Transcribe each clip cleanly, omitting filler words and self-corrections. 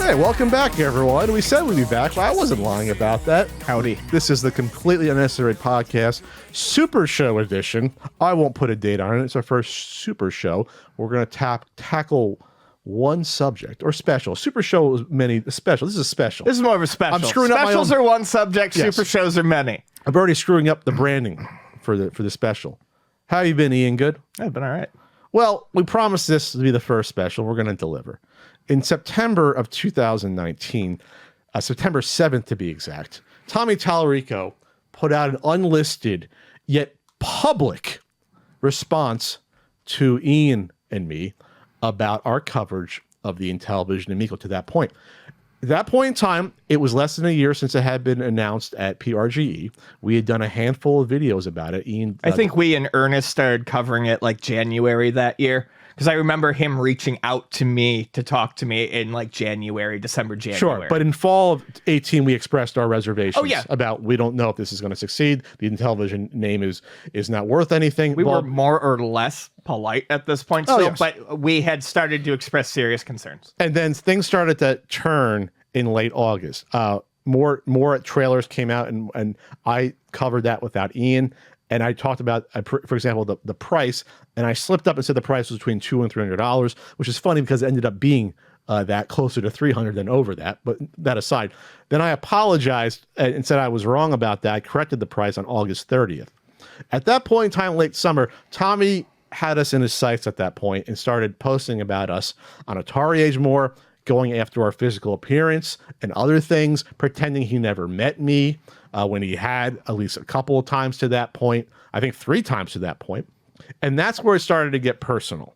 Hey, welcome back, everyone. We said we'd be back, but I wasn't lying about that. Howdy. This is the Completely Unnecessary Podcast, Super Show edition. I won't put a date on it. It's our first Super Show. We're going to tackle one subject, or special. Super Show is many. Special. This is a special. This is more of a special. I'm screwing up my Specials own... are one subject. Yes. Super shows are many. I'm already screwing up the branding for the special. How you been, Ian? Good? I've been all right. Well, we promised this to be the first special. We're going to deliver. In September of 2019, September 7th to be exact, Tommy Tallarico put out an unlisted yet public response to Ian and me about our coverage of the Intellivision Amico to that point. At that point in time, it was less than a year since it had been announced at PRGE. We had done a handful of videos about it. Ian, I think we in earnest started covering it like January that year. Because I remember him reaching out to me to talk to me in like December, January. Sure, but in fall of 18, we expressed our reservations yeah. about we don't know if this is going to succeed. The Intellivision name is not worth anything. We were more or less polite at this point still, yes. But we had started to express serious concerns. And then things started to turn in late August. More trailers came out, and I covered that without Ian. And I talked about, for example, the price, and I slipped up and said the price was between $200 and $300, which is funny because it ended up being that closer to $300 than over that. But that aside, then I apologized and said I was wrong about that. I corrected the price on August 30th. At that point in time, late summer, Tommy had us in his sights at that point and started posting about us on Atari Age more, going after our physical appearance and other things, pretending he never met me when he had at least a couple of times to that point. I think 3 times to that point. And that's where it started to get personal.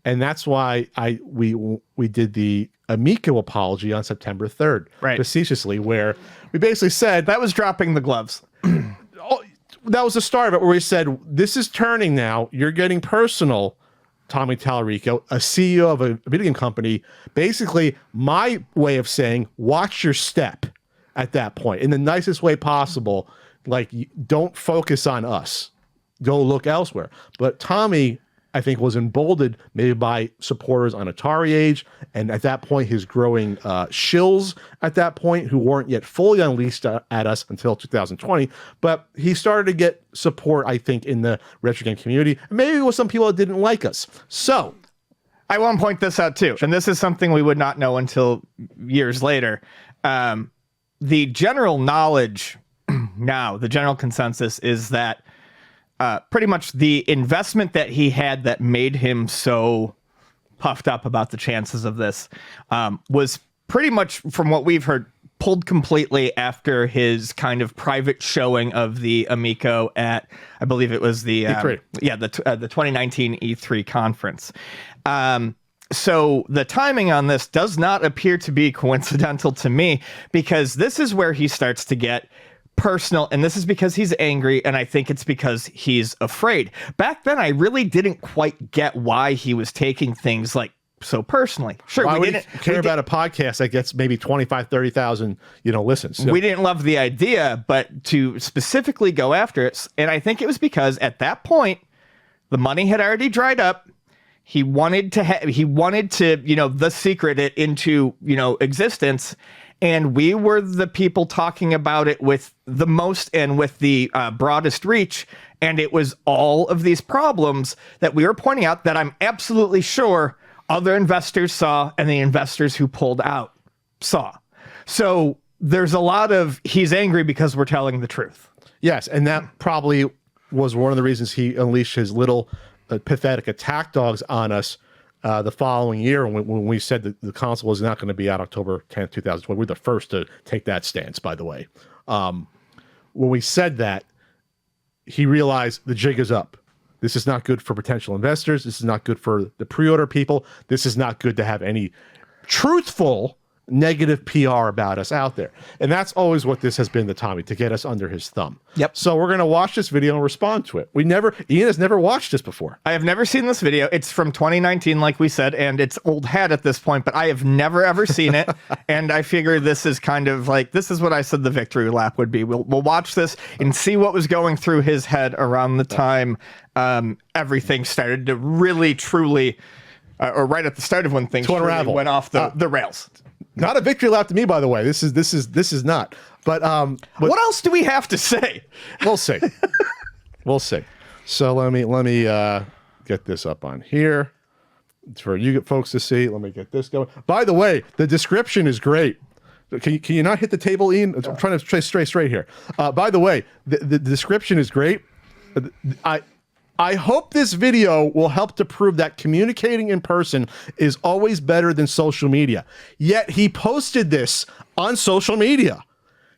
And that's why we did the Amico apology on September 3rd, right, facetiously, where we basically said... That was dropping the gloves. That was the start of it, where we said, this is turning now. You're getting personal, Tommy Tallarico, a CEO of a video game company. Basically, my way of saying, watch your step at that point in the nicest way possible. Like, don't focus on us. Go look elsewhere. But Tommy, I think, was emboldened maybe by supporters on Atari Age, and at that point, his growing shills at that point, who weren't yet fully unleashed at us until 2020. But he started to get support, I think, in the retro game community. Maybe with some people that didn't like us. So, I want to point this out too, and this is something we would not know until years later. The general knowledge now, the general consensus is that pretty much the investment that he had that made him so puffed up about the chances of this was pretty much, from what we've heard, pulled completely after his kind of private showing of the Amico at, I believe it was the E3. The 2019 E3 conference. So the timing on this does not appear to be coincidental to me, because this is where he starts to get personal, and this is because he's angry, and I think it's because he's afraid. Back then, I really didn't quite get why he was taking things like so personally. Sure, why we would didn't he care about a podcast that gets maybe 25, 30,000, listens. We didn't love the idea, but to specifically go after it, and I think it was because at that point, the money had already dried up. He wanted to, The Secret it into, existence. And we were the people talking about it with the most and with the broadest reach. And it was all of these problems that we were pointing out that I'm absolutely sure other investors saw, and the investors who pulled out saw. So there's a lot of, he's angry because we're telling the truth. Yes. And that probably was one of the reasons he unleashed his little pathetic attack dogs on us the following year, when we said that the console was not going to be out October 10th, 2020. We're the first to take that stance, by the way. When we said that, he realized the jig is up. This is not good for potential investors. This is not good for the pre-order people. This is not good to have any truthful negative PR about us out there. And that's always what this has been to Tommy, to get us under his thumb. Yep. So we're going to watch this video and respond to it. Ian has never watched this before. I have never seen this video. It's from 2019, like we said, and it's old hat at this point, but I have never, ever seen it. And I figure this is kind of like, this is what I said the victory lap would be. We'll watch this and see what was going through his head around the time everything started to really, truly, or right at the start of when things truly went off the rails. Not a victory lap to me, by the way. This is not. But what else do we have to say? We'll see. We'll see. So let me get this up on here for you folks to see. Let me get this going. By the way, the description is great. Can you not hit the table, Ian? I'm trying to stay straight here. By the way, the description is great. I hope this video will help to prove that communicating in person is always better than social media. Yet he posted this on social media.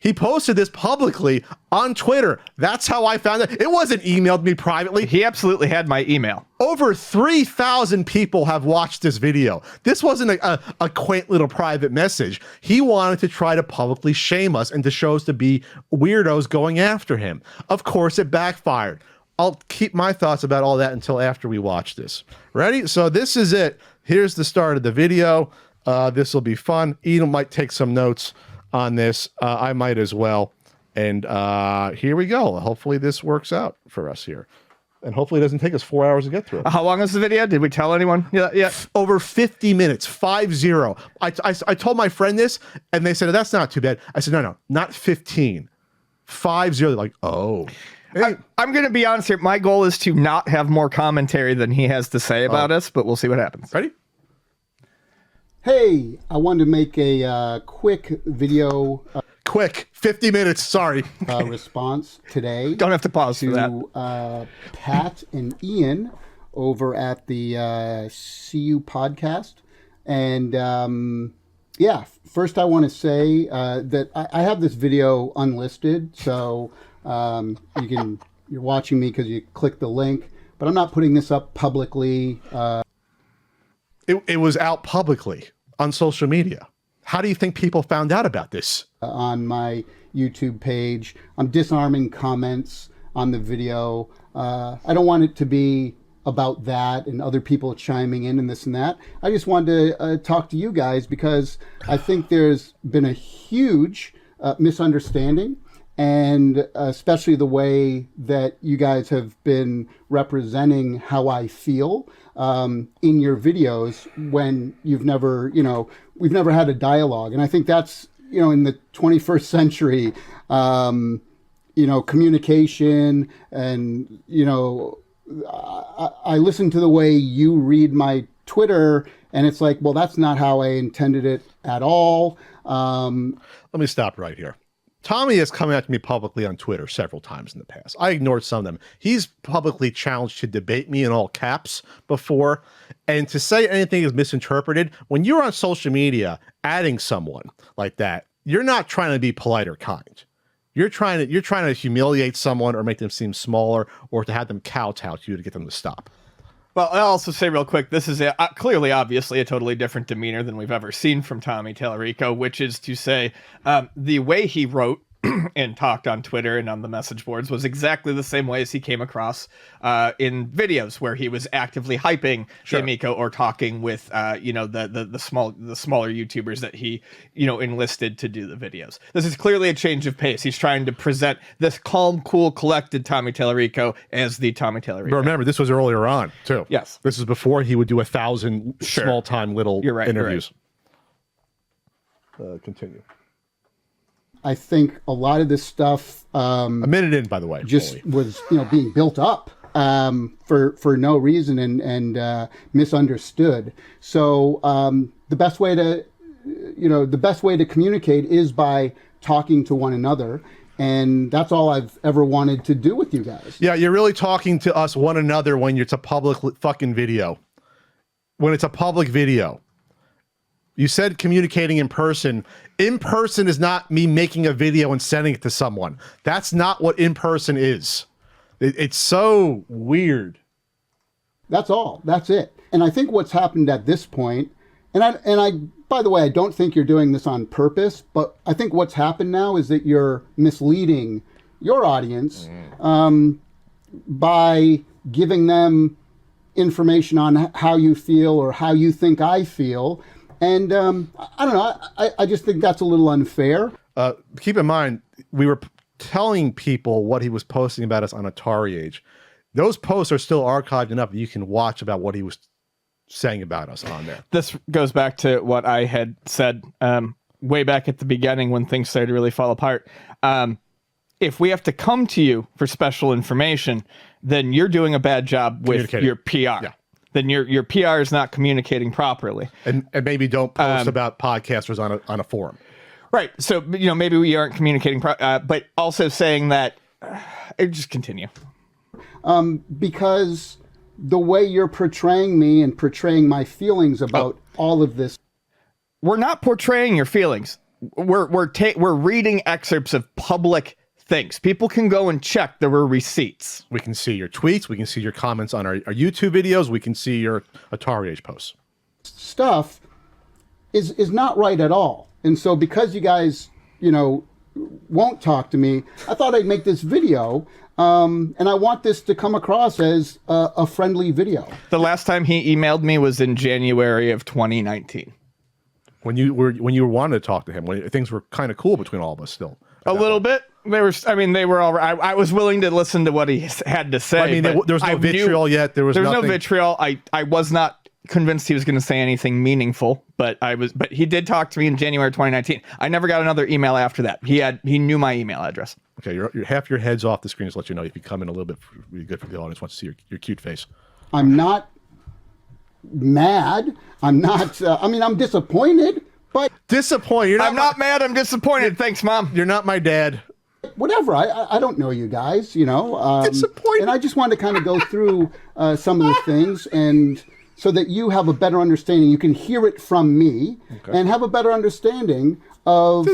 He posted this publicly on Twitter. That's how I found it. It wasn't emailed me privately. He absolutely had my email. Over 3,000 people have watched this video. This wasn't a quaint little private message. He wanted to try to publicly shame us and to show us to be weirdos going after him. Of course, it backfired. I'll keep my thoughts about all that until after we watch this. Ready? So this is it. Here's the start of the video. This will be fun. Ian might take some notes on this. I might as well. And here we go. Hopefully this works out for us here. And hopefully it doesn't take us 4 hours to get through. How long is the video? Did we tell anyone? Yeah. Over 50 minutes, 50. I told my friend this, and they said, that's not too bad. I said, no, not 15. 50. They're like, oh. Hey. I'm going to be honest here. My goal is to not have more commentary than he has to say about us, but we'll see what happens. Ready? Hey, I wanted to make a quick video. Quick, 50 minutes, sorry. Response today. Don't have to pause for that. Pat and Ian over at the CU podcast. And yeah, first I want to say that I have this video unlisted. So you're watching me because you clicked the link, but I'm not putting this up publicly. It was out publicly on social media. How do you think people found out about this? On my YouTube page, I'm disarming comments on the video. I don't want it to be about that and other people chiming in and this and that. I just wanted to talk to you guys because I think there's been a huge misunderstanding, and especially the way that you guys have been representing how I feel in your videos when you've never, we've never had a dialogue. And I think that's, in the 21st century, communication and, I listen to the way you read my Twitter and it's like, well, that's not how I intended it at all. Let me stop right here. Tommy has come at me publicly on Twitter several times in the past. I ignored some of them. He's publicly challenged to debate me in all caps before. And to say anything is misinterpreted, when you're on social media adding someone like that, you're not trying to be polite or kind. You're trying to humiliate someone or make them seem smaller or to have them kowtow to you to get them to stop. Well, I'll also say real quick, this is clearly, obviously, a totally different demeanor than we've ever seen from Tommy Tallarico, which is to say the way he wrote and talked on Twitter and on the message boards was exactly the same way as he came across in videos where he was actively hyping Amico or talking with the smaller YouTubers that he enlisted to do the videos. This is clearly a change of pace. He's trying to present this calm, cool, collected Tommy Tallarico as the Tommy Tallarico. But remember, this was earlier on too. Yes, this is before he would do 1,000 small-time little interviews. Continue. I think a lot of this stuff a minute in, by the way, just was being built up for no reason and misunderstood. So the best way to communicate is by talking to one another, and that's all I've ever wanted to do with you guys. Yeah, you're really talking to us one another when it's a public fucking video. When it's a public video. You said communicating in person. In person is not me making a video and sending it to someone. That's not what in person is. It's so weird. That's all. That's it. And I think what's happened at this point, and I by the way, I don't think you're doing this on purpose, but I think what's happened now is that you're misleading your audience by giving them information on how you feel or how you think I feel. And I don't know, I just think that's a little unfair. Keep in mind, we were telling people what he was posting about us on Atari Age. Those posts are still archived enough that you can watch about what he was saying about us on there. This goes back to what I had said way back at the beginning when things started to really fall apart. If we have to come to you for special information, then you're doing a bad job with your PR. Yeah. Then your PR is not communicating properly. And maybe don't post about podcasters on a forum. Right. So, maybe we aren't communicating, but also saying that, just continue. Because the way you're portraying me and portraying my feelings about all of this. We're not portraying your feelings. We're reading excerpts of public things. People can go and check. There were receipts. We can see your tweets. We can see your comments on our YouTube videos. We can see your Atari Age posts. Stuff is not right at all. And so because you guys, won't talk to me, I thought I'd make this video. And I want this to come across as a friendly video. The last time he emailed me was in January of 2019. When you were wanting to talk to him, when things were kind of cool between all of us still. A little bit. They were all right. I was willing to listen to what he had to say. I mean, there was no vitriol yet. There was no vitriol. I was not convinced he was going to say anything meaningful, but he did talk to me in January 2019. I never got another email after that. He knew my email address. Okay, you're half your head's off the screen. Just to let you know, if you come in a little bit, really good for the audience wants to see your cute face. I'm not mad. I'm not. I'm disappointed. But disappointed. I'm not mad. I'm disappointed. Thanks, Mom. You're not my dad. Whatever. I don't know you guys. Disappointed. And I just wanted to kind of go through some of the things, and so that you have a better understanding. You can hear it from me and have a better understanding of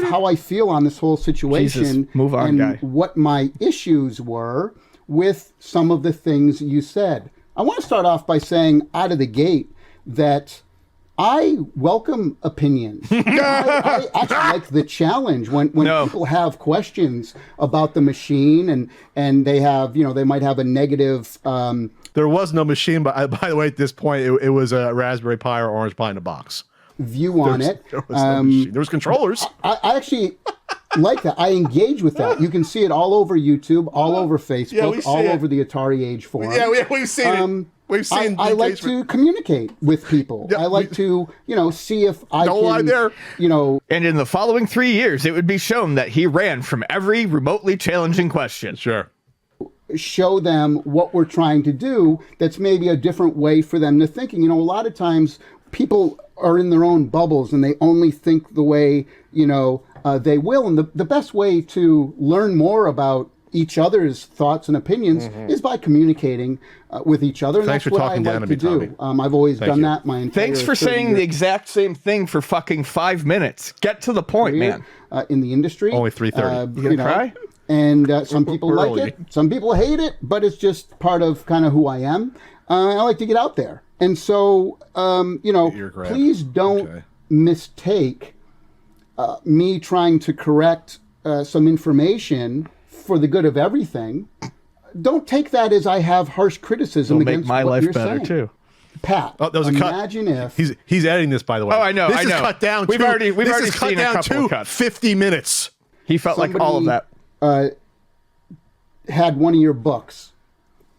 how I feel on this whole situation. Jesus, move on, and guy. what my issues were with some of the things you said. I want to start off by saying out of the gate that I welcome opinions. I actually like the challenge when people have questions about the machine and they have, they might have a negative. There was no machine, but by the way, at this point, it was a Raspberry Pi or Orange Pi in a box. View on it. There was no machine. There was controllers. I actually like that. I engage with that. You can see it all over YouTube, all over Facebook, all over the Atari Age forum. Yeah, we've seen it. We've seen. I like to communicate with people. I like to, see if I don't lie there. And in the following 3 years, it would be shown that he ran from every remotely challenging question. Sure. Show them what we're trying to do. That's maybe a different way for them to thinking. A lot of times people are in their own bubbles and they only think the way, they will. And the best way to learn more about each other's thoughts and opinions is by communicating with each other. And Thanks that's for what talking I down like to to me, do. Tommy. I've always done that my entire Thanks for 30 saying years. the exact same thing for fucking 5 minutes. Get to the point, man. In the industry. Only 3:30. You gonna cry? And some people like it, some people hate it, but it's just part of kind of who I am. I like to get out there. And so, please don't mistake me trying to correct some information for the good of everything. Don't take that as I have harsh criticism It'll against make my what life you're better saying. too. Pat, Oh, that was a cut. imagine if He's editing this, by the way. Oh, I know. This I is know. cut down. We've already cut seen a down couple of to cuts. 50 minutes. He felt like all of that. had one of your books,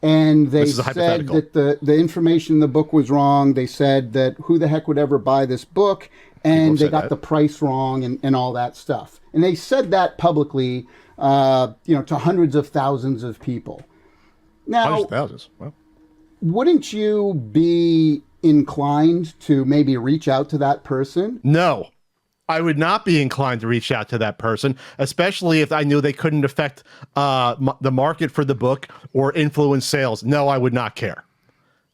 and they This is a said hypothetical. that the information in the book was wrong. They said that who the heck would ever buy this book, and they said got that. the price wrong and all that stuff. And they said that publicly, to hundreds of thousands of people. Now, Hundreds of thousands. Well, wouldn't you be inclined to maybe reach out to that person? no. I would not be inclined to reach out to that person, especially if I knew they couldn't affect the market for the book or influence sales. No, I would not care.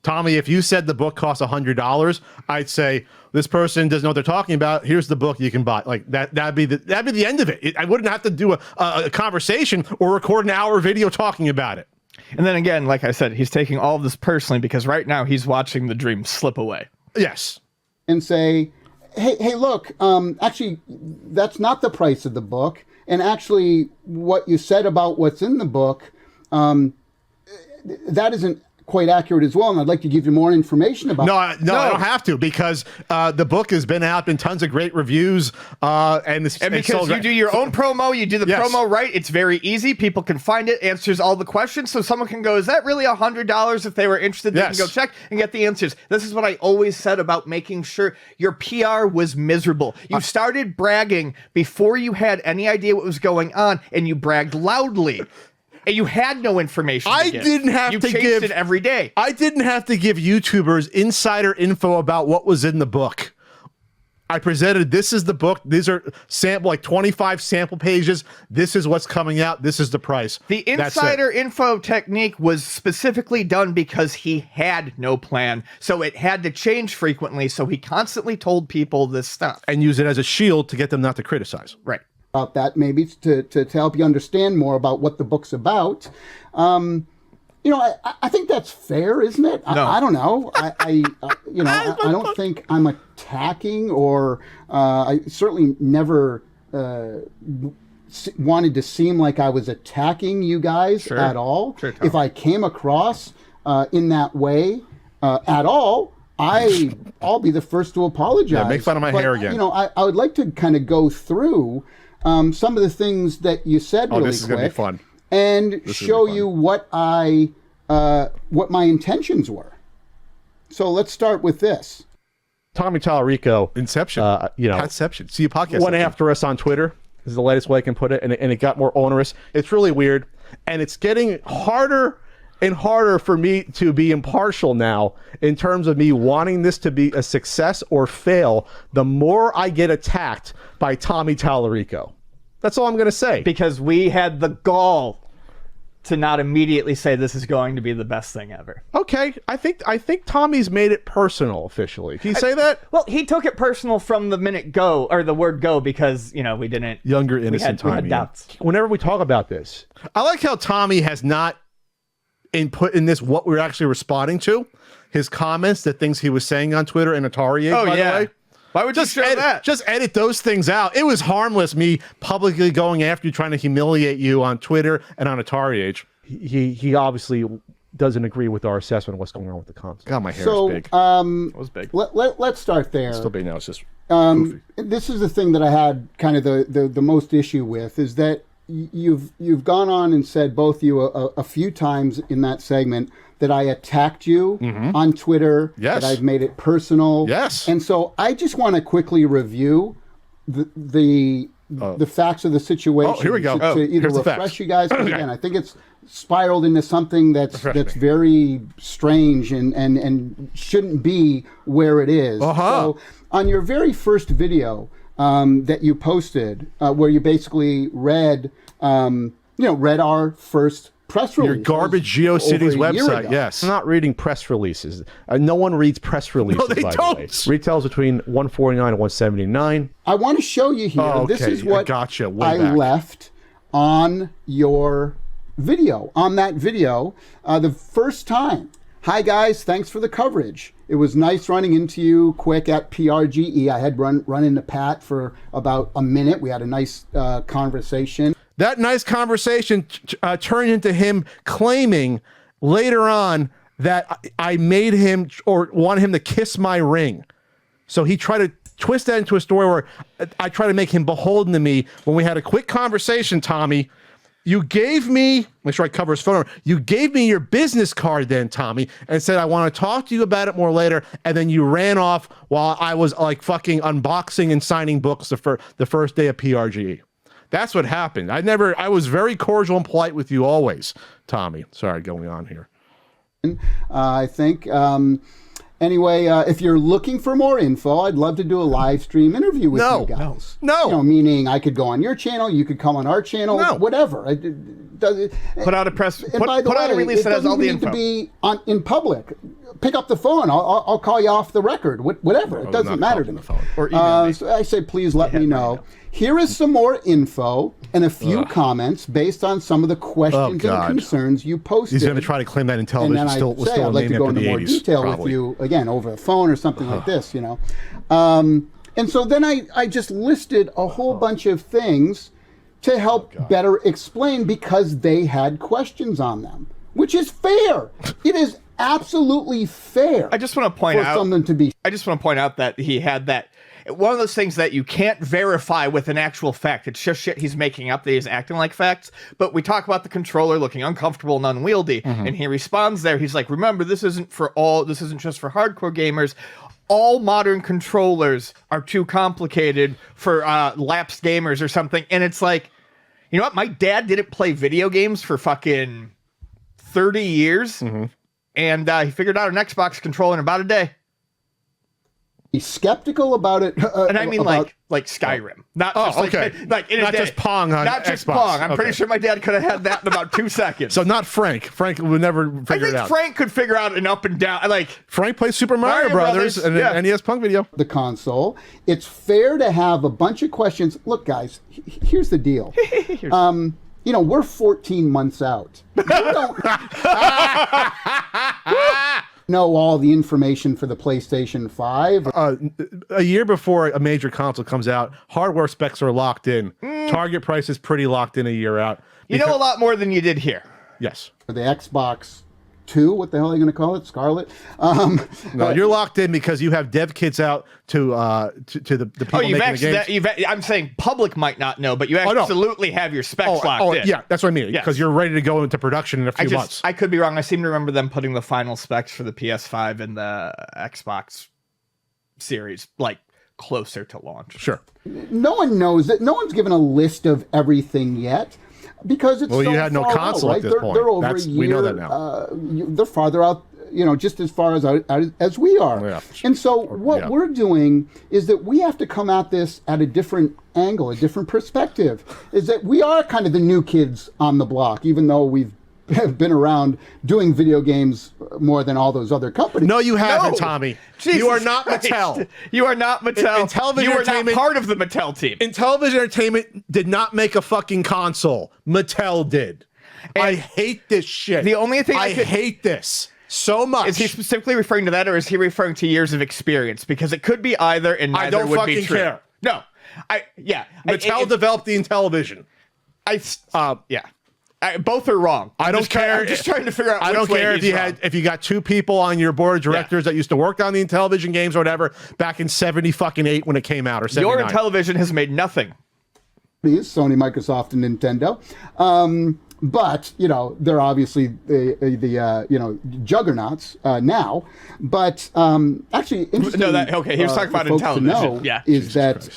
Tommy, if you said the book costs $100, I'd say this person doesn't know what they're talking about. Here's the book you can buy. Like that'd be the end of it. I wouldn't have to do a conversation or record an hour video talking about it. And then again, like I said, he's taking all of this personally because right now he's watching the dream slip away. Yes. And say, hey, look, actually, that's not the price of the book. And actually, what you said about what's in the book, that isn't quite accurate as well, and I'd like to give you more information about. No, I don't have to, because the book has been out, been tons of great reviews, and because you do your own promo, you do the promo right. It's very easy. People can find it, answers all the questions, so someone can go, is that really $100? If they were interested, they can go check and get the answers. This is what I always said about making sure your PR was miserable. You started bragging before you had any idea what was going on, and you bragged loudly. And you had no information. I didn't have to give it every day. I didn't have to give YouTubers insider info about what was in the book. I presented, this is the book. These are like 25 sample pages. This is what's coming out. This is the price. The insider info technique was specifically done because he had no plan. So it had to change frequently. So he constantly told people this stuff. And use it as a shield to get them not to criticize. Right. About that, maybe to help you understand more about what the book's about. I think that's fair, isn't it? No. I don't know. I don't think I'm attacking, or I certainly never wanted to seem like I was attacking you guys at all. Sure, if I came across in that way at all, I'll be the first to apologize. Yeah, make fun of my hair again. I would like to kind of go through some of the things that you said really this is quick, gonna be fun. and show you what my intentions were. So let's start with this. Tommy Tallarico, Inception. Conception. See a podcast. Went after us on Twitter. This is the latest way I can put it, and it got more onerous. It's really weird, and it's getting harder and harder for me to be impartial now in terms of me wanting this to be a success or fail. The more I get attacked by Tommy Tallarico, that's all I'm going to say. Because we had the gall to not immediately say this is going to be the best thing ever. Okay, I think Tommy's made it personal officially. Can you say that? Well, he took it personal from the minute go, or the word go, because we didn't. Younger, innocent we had Tommy. doubts. Whenever we talk about this, I like how Tommy has not input in this what we're actually responding to. His comments, the things he was saying on Twitter and Atari. By the way. Why would you show that? Just edit those things out. It was harmless, me publicly going after you, trying to humiliate you on Twitter and on Atari Age. He obviously doesn't agree with our assessment of what's going on with the console. God, my hair is big. It was big. Let's start there. It's still big now. It's just this is the thing that I had kind of the most issue with, is that you've gone on and said, both you a few times in that segment, that I attacked you on Twitter, that I've made it personal. Yes. And so I just want to quickly review the facts of the situation. Oh, here we go. To either refresh you guys, because again, I think it's spiraled into something that's very strange and shouldn't be where it is. So on your very first video that you posted, where you basically read our first press release. Your garbage GeoCities website, yes. I'm not reading press releases. No one reads press releases, no, they don't. The way. Retails between $149 and $179. I want to show you here. Oh, okay. This is what I left on your video. On that video, the first time. Hi, guys. Thanks for the coverage. It was nice running into you quick at PRGE. I had run into Pat for about a minute. We had a nice conversation. That nice conversation turned into him claiming later on that I made him or want him to kiss my ring. So he tried to twist that into a story where I try to make him beholden to me. When we had a quick conversation, Tommy, you gave me, make sure I cover his phone number. You gave me your business card then, Tommy, and said, I want to talk to you about it more later. And then you ran off while I was like fucking unboxing and signing books the first day of PRGE. That's what happened. I was very cordial and polite with you always, Tommy. Sorry, going on here. I think. Anyway, if you're looking for more info, I'd love to do a live stream interview with you guys. No. Meaning I could go on your channel, you could come on our channel, whatever. Put out a press. Put out a release that has all the info. It doesn't need to be in public. Pick up the phone. I'll call you off the record. Whatever. It doesn't matter to me. Or email me. So I say, please let me know. Here is some more info and a few comments based on some of the questions and concerns you posted. He's going to try to claim that Intellivision and then was still I'd like to go into more detail with you, again, over the phone or something like this, And so then I just listed a whole bunch of things to help better explain, because they had questions on them, which is fair. It is absolutely fair. I just want to point for out something to be. I just want to point out that he had that. One of those things that you can't verify with an actual fact. It's just shit he's making up that he's acting like facts. But we talk about the controller looking uncomfortable and unwieldy, and he responds there. He's like, remember, this isn't just for hardcore gamers. All modern controllers are too complicated for lapsed gamers or something. And it's like, you know what? My dad didn't play video games for fucking 30 years. And he figured out an Xbox controller in about a day. Skeptical about it, and I mean about, like Skyrim, not just like in a not day. just Pong on not just Xbox. Pong. I'm pretty sure my dad could have had that in about 2 seconds. So not Frank. Frank would never figure it out. Frank could figure out an up and down. Like Frank plays Super Mario Brothers and an NES Punk video. the console. It's fair to have a bunch of questions. Look, guys, here's the deal. You know, we're 14 months out. We don't know all the information for the PlayStation 5. A year before a major console comes out, hardware specs are locked in. Target price is pretty locked in a year out. You know a lot more than you did here. Yes. For the Xbox 2, what the hell are they going to call it? Scarlet? No, you're locked in because you have dev kits out to the people making the games. I'm saying public might not know, but you absolutely have your specs locked in. Yeah, that's what I mean. Because you're ready to go into production in a few months. I could be wrong. I seem to remember them putting the final specs for the PS5 and the Xbox series like closer to launch. Sure. No one knows it. No one's given a list of everything yet. Because it's you had no console out, right? at this point. They're over a year. We know that now. They're farther out, you know, just as far as we are. Yeah. And so what we're doing is that we have to come at this at a different angle, a different perspective. Is that we are kind of the new kids on the block, even though we've been around doing video games more than all those other companies. No, you haven't, Tommy. Jesus you are not Christ. Mattel. You are not Mattel. Intellivision you are not Entertainment- part of the Mattel team. Intellivision Entertainment did not make a fucking console. Mattel did. I hate this shit. The only thing I hate this so much. Is he specifically referring to that, or is he referring to years of experience? Because it could be either, and neither I don't would fucking be true. care. No, Mattel developed the Intellivision. Both are wrong. I don't care. I'm just trying to figure out. I don't care if you got two people on your board of directors that used to work on the Intellivision games or whatever back in 78 when it came out, or 79. Your Intellivision has made nothing. Sony, Microsoft, and Nintendo. But, you know, they're obviously the juggernauts now. But actually, interesting. No, he was talking about Intellivision. Is that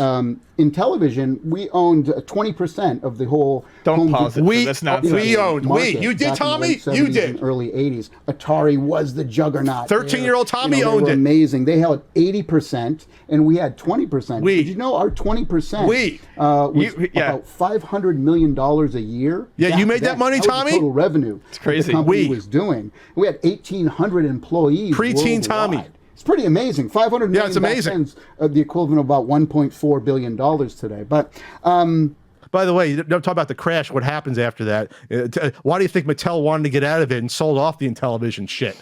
Intellivision, we owned 20% of the whole. Don't pause it. That's not. You did, Tommy. You did. Early 80s. Atari was the juggernaut. 13-year-old Tommy owned it. Amazing. They held 80%, and we had 20%. Did you know our 20% was about $500 million a year? Yeah, you made that money, Tommy? Total revenue. It's crazy. The company was doing. We had 1,800 employees. Preteen Tommy. It's pretty amazing. $500 million. Yeah, it's amazing. Back then, the equivalent of about $1.4 billion today. But by the way, don't talk about the crash. What happens after that? Why do you think Mattel wanted to get out of it and sold off the Intellivision shit?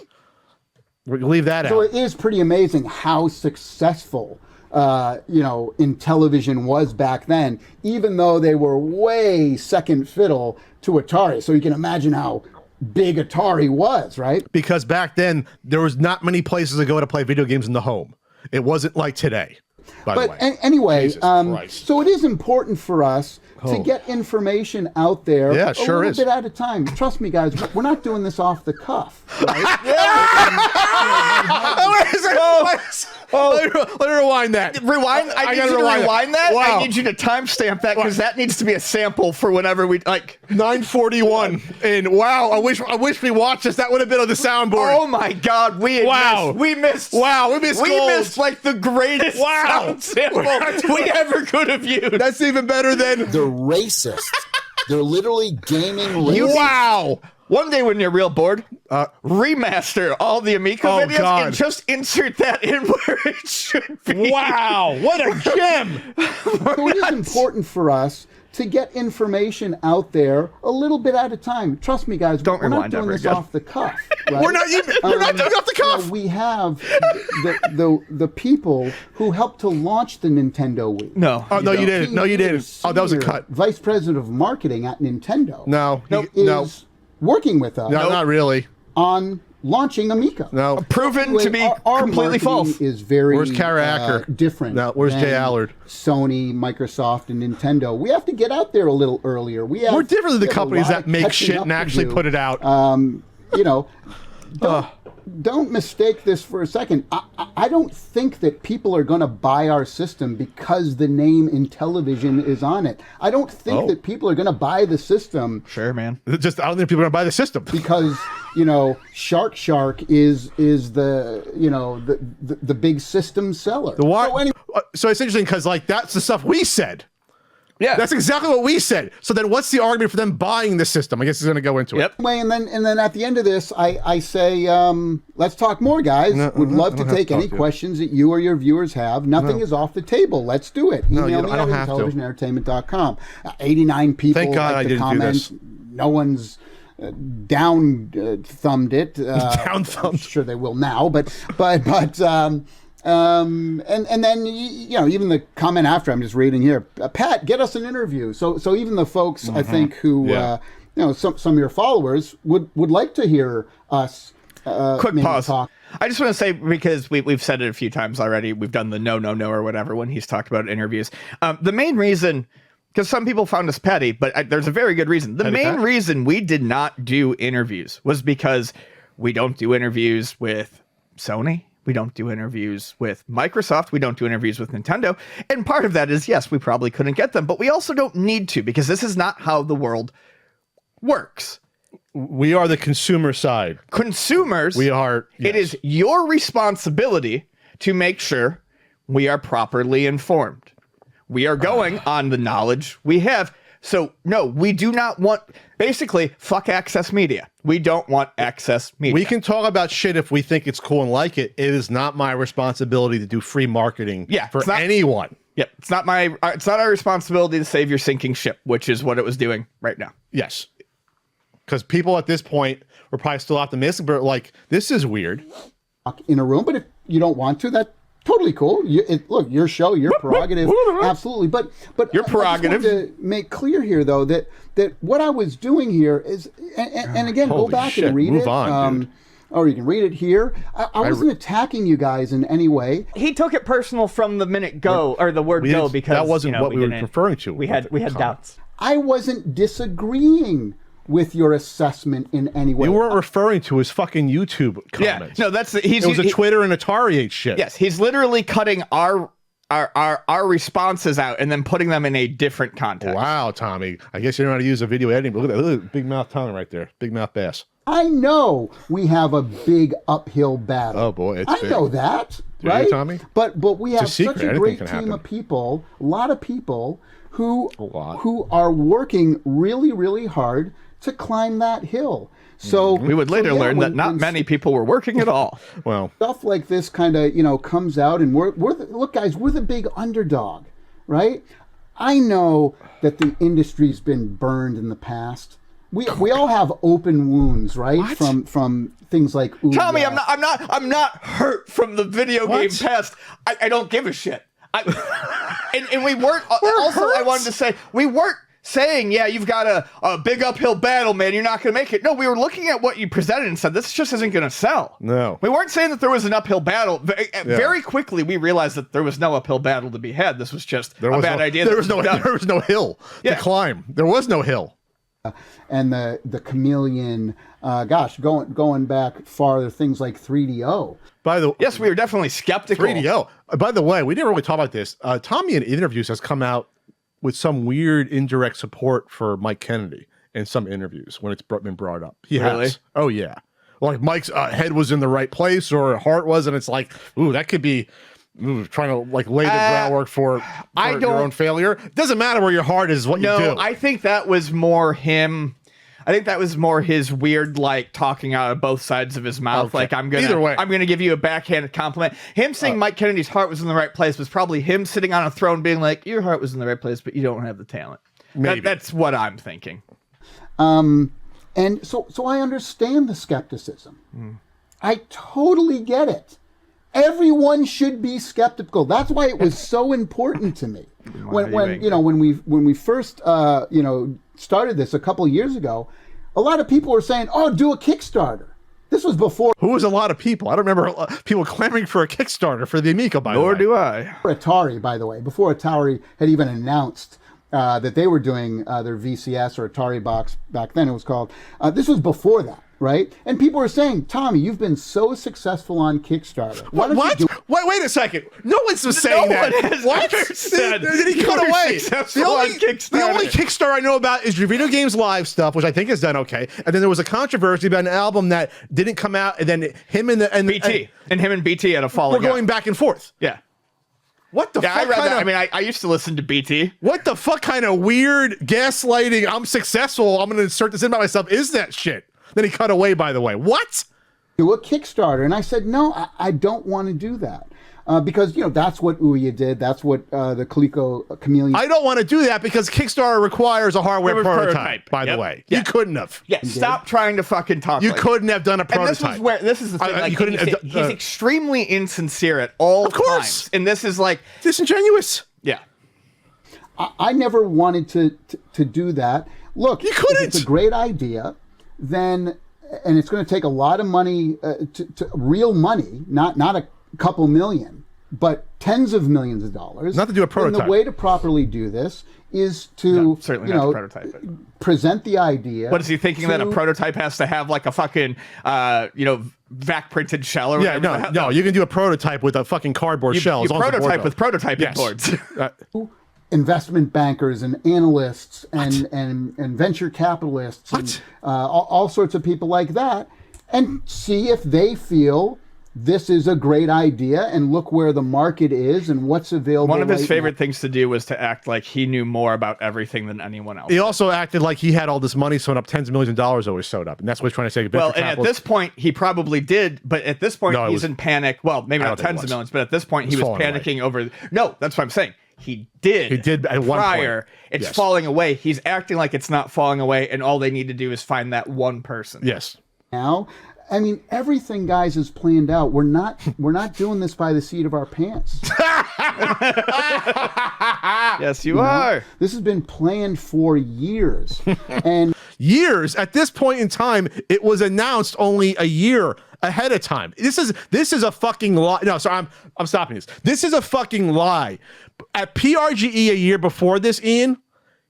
We'll leave that out. So it is pretty amazing how successful Intellivision was back then, even though they were way second fiddle to Atari. So you can imagine how big Atari was, right? Because back then, there was not many places to go to play video games in the home. It wasn't like today, by the way. Anyway, so it is important for us to get information out there a little bit at a time. Trust me, guys, we're not doing this off the cuff. Right? Let me rewind that. Rewind? I need you to rewind that? Wow. I need you to timestamp that because that needs to be a sample for whenever we like 9:41. And wow, I wish we watched this. That would have been on the soundboard. Oh my God, we missed like the greatest sound sample we ever could have used. That's even better than They're racist. They're literally gaming racist. Wow. One day when you're real bored, remaster all the Amico videos and just insert that in where it should be. Wow, what a gem! So it is important for us to get information out there a little bit at a time. Trust me, guys, we're not doing this off the cuff. Right? We're not doing it off the cuff. We have the people who helped to launch the Nintendo Wii. No. Oh, no, you didn't. No, you didn't. Oh, that was a cut. Vice President of Marketing at Nintendo. No. Is working with us. No, not really. On launching Amica. No. Proven to be completely marketing false. Is very Where's Kara Acker? different. No, where's Jay than Allard? Sony, Microsoft, and Nintendo. We have to get out there a little earlier. We're different than the companies that make shit and actually put it out. You know, don't mistake this for a second. I don't think that people are going to buy our system because the name Intellivision is on it. I don't think that people are going to buy the system. Sure, man. I don't think people are going to buy the system because Shark is the the big system seller. So it's interesting because like that's the stuff we said. Yeah, that's exactly what we said. So then, what's the argument for them buying the system? I guess he's going to go into it. And then at the end of this, I say, let's talk more, guys. Would love to take any questions that you or your viewers have. Nothing is off the table. Let's do it. Email me at intellivisionentertainment.com. 89 people. Thank God I didn't comment. do this. No one's thumbed it. Down thumbed. I'm sure they will now, but. And then even the comment after, I'm just reading here, Pat, get us an interview. So even the folks I think who some of your followers would like to hear us. Quick pause. Talk. I just want to say, because we've said it a few times already, we've done the no or whatever when he's talked about interviews. The main reason, because some people found us petty, but there's a very good reason. The main reason we did not do interviews was because we don't do interviews with Sony. We don't do interviews with Microsoft. We don't do interviews with Nintendo. And part of that is, yes, we probably couldn't get them, but we also don't need to, because this is not how the world works. We are the consumer side. Consumers. We are. Yes. It is your responsibility to make sure we are properly informed. We are going on the knowledge we have. So, no, we do not want, basically, fuck access media. We don't want access media. We can talk about shit if we think it's cool and like it. It is not my responsibility to do free marketing for anyone. Yep. It's not our responsibility to save your sinking ship, which is what it was doing right now. Yes. Because people at this point were probably still optimistic, but like, this is weird. In a room, but if you don't want to, that's totally cool. Look, your show, your prerogative, absolutely. But your prerogative. I just wanted to make clear here, though, that what I was doing here is, and again, go back and read it. On, or you can read it here. I wasn't attacking you guys in any way. He took it personal from the minute go, or the word go, because that wasn't what we were referring to. We had doubts. I wasn't disagreeing with your assessment in any way. You weren't referring to his fucking YouTube comments. Yeah, no, it was a Twitter and Atari ate shit. Yes, he's literally cutting our responses out and then putting them in a different context. Wow, Tommy. I guess you know how to use a video editing. But look at that. Look at big mouth Tommy right there. Big mouth bass. I know we have a big uphill battle. Oh boy, I know that, right, Tommy? But we have such a great team of people, a lot of people who are working really, really hard to climb that hill. So we would later learn that not many people were working at all. Well, stuff like this kind of comes out, and look, guys, we're the big underdog, right? I know that the industry's been burned in the past. We all have open wounds, right? What? From things like Tommy, I'm not hurt from the video game past. I don't give a shit. And we weren't. Also, I wanted to say we weren't saying, yeah, you've got a big uphill battle, man. You're not going to make it. No, we were looking at what you presented and said, this just isn't going to sell. No. We weren't saying that there was an uphill battle. Very quickly, we realized that there was no uphill battle to be had. This was just a bad idea. There was no hill to climb. There was no hill. And the chameleon, going back farther, things like 3DO. Yes, we were definitely skeptical. 3DO. By the way, we didn't really talk about this. Tommy in interviews has come out with some weird indirect support for Mike Kennedy in some interviews when it's been brought up. He has. Oh, yeah. Like Mike's head was in the right place or heart was, and it's like, ooh, that could be trying to like lay the groundwork for your own failure. Doesn't matter where your heart is, what you do. No, I think that was more him. I think that was more his weird, like, talking out of both sides of his mouth. Okay. Like, I'm gonna give you a backhanded compliment. Him saying Mike Kennedy's heart was in the right place was probably him sitting on a throne being like, your heart was in the right place, but you don't have the talent. That's what I'm thinking. And so I understand the skepticism. I totally get it. Everyone should be skeptical. That's why it was so important to me. When we first started this a couple of years ago, a lot of people were saying, "Oh, do a Kickstarter." This was before Who was a lot of people? I don't remember people clamoring for a Kickstarter for the Amico, by the way. Nor do I. Atari, by the way, before Atari had even announced that they were doing their VCS or Atari box back then, it was called. This was before that, right? And people were saying, Tommy, you've been so successful on Kickstarter. Why don't What? you do Wait a second. No one's saying that. one has What? ever said Did he you cut were away? successful on Kickstarter. The only Kickstarter I know about is your Video Games Live stuff, which I think is done okay. And then there was a controversy about an album that didn't come out, and then him and BT and him and BT had a falling were going out. back and forth. Yeah. What the Yeah, fuck? I read kind that. of- I mean, I used to listen to BT. what the fuck kind of weird gaslighting? I'm successful. I'm going to insert this in by myself. Is that shit? Then he cut away. By the way, what? do a Kickstarter? And I said, no, I don't want to do that. Because, that's what Ouya did. That's what the Coleco Chameleon. I don't want to do that because Kickstarter requires a hardware It was prototype. By the Yep. way, Yeah. you couldn't have. Yeah, stop trying to fucking talk. You like couldn't have done a And prototype. this is the thing. You couldn't have he's done- extremely insincere at all Of course. times, and this is like, Disingenuous. yeah, I never wanted to do that. Look, You if couldn't. it's a great idea, then, and it's going to take a lot of money, to real money, not a couple million, but tens of millions of dollars. Not to do a And prototype. the way to properly do this is to, certainly not to prototype it. present the idea. What is he thinking that a to- prototype has to have like a fucking vac printed shell or Yeah, whatever? no. You can do a prototype with a fucking cardboard shell. You as long as the board prototype with goes. prototyping Yes. boards. investment bankers and analysts and venture capitalists and all sorts of people like that, and see if they feel this is a great idea, and look where the market is and what's available. One of his right favorite now. things to do was to act like he knew more about everything than anyone else. He also acted like he had all this money sewn up, tens of millions of dollars always sewed up, and that's what he's trying to say. Well, and at this point, he probably did, but at this point, No, it he's was- in panic. Well, maybe I not don't think it tens of was. millions, but at this point, he It's was falling away. panicking over. No, that's what I'm saying. He did. He did at one prior. point. It's Yes. falling away. He's acting like it's not falling away, and all they need to do is find that one person. yes, now. I mean, everything, guys, is planned out. We're not doing this by the seat of our pants. Yes, you are. This has been planned for years, and years. At this point in time, it was announced only a year ahead of time. This is a fucking lie. No, sorry, I'm stopping this. This is a fucking lie. At PRGE a year before this, Ian,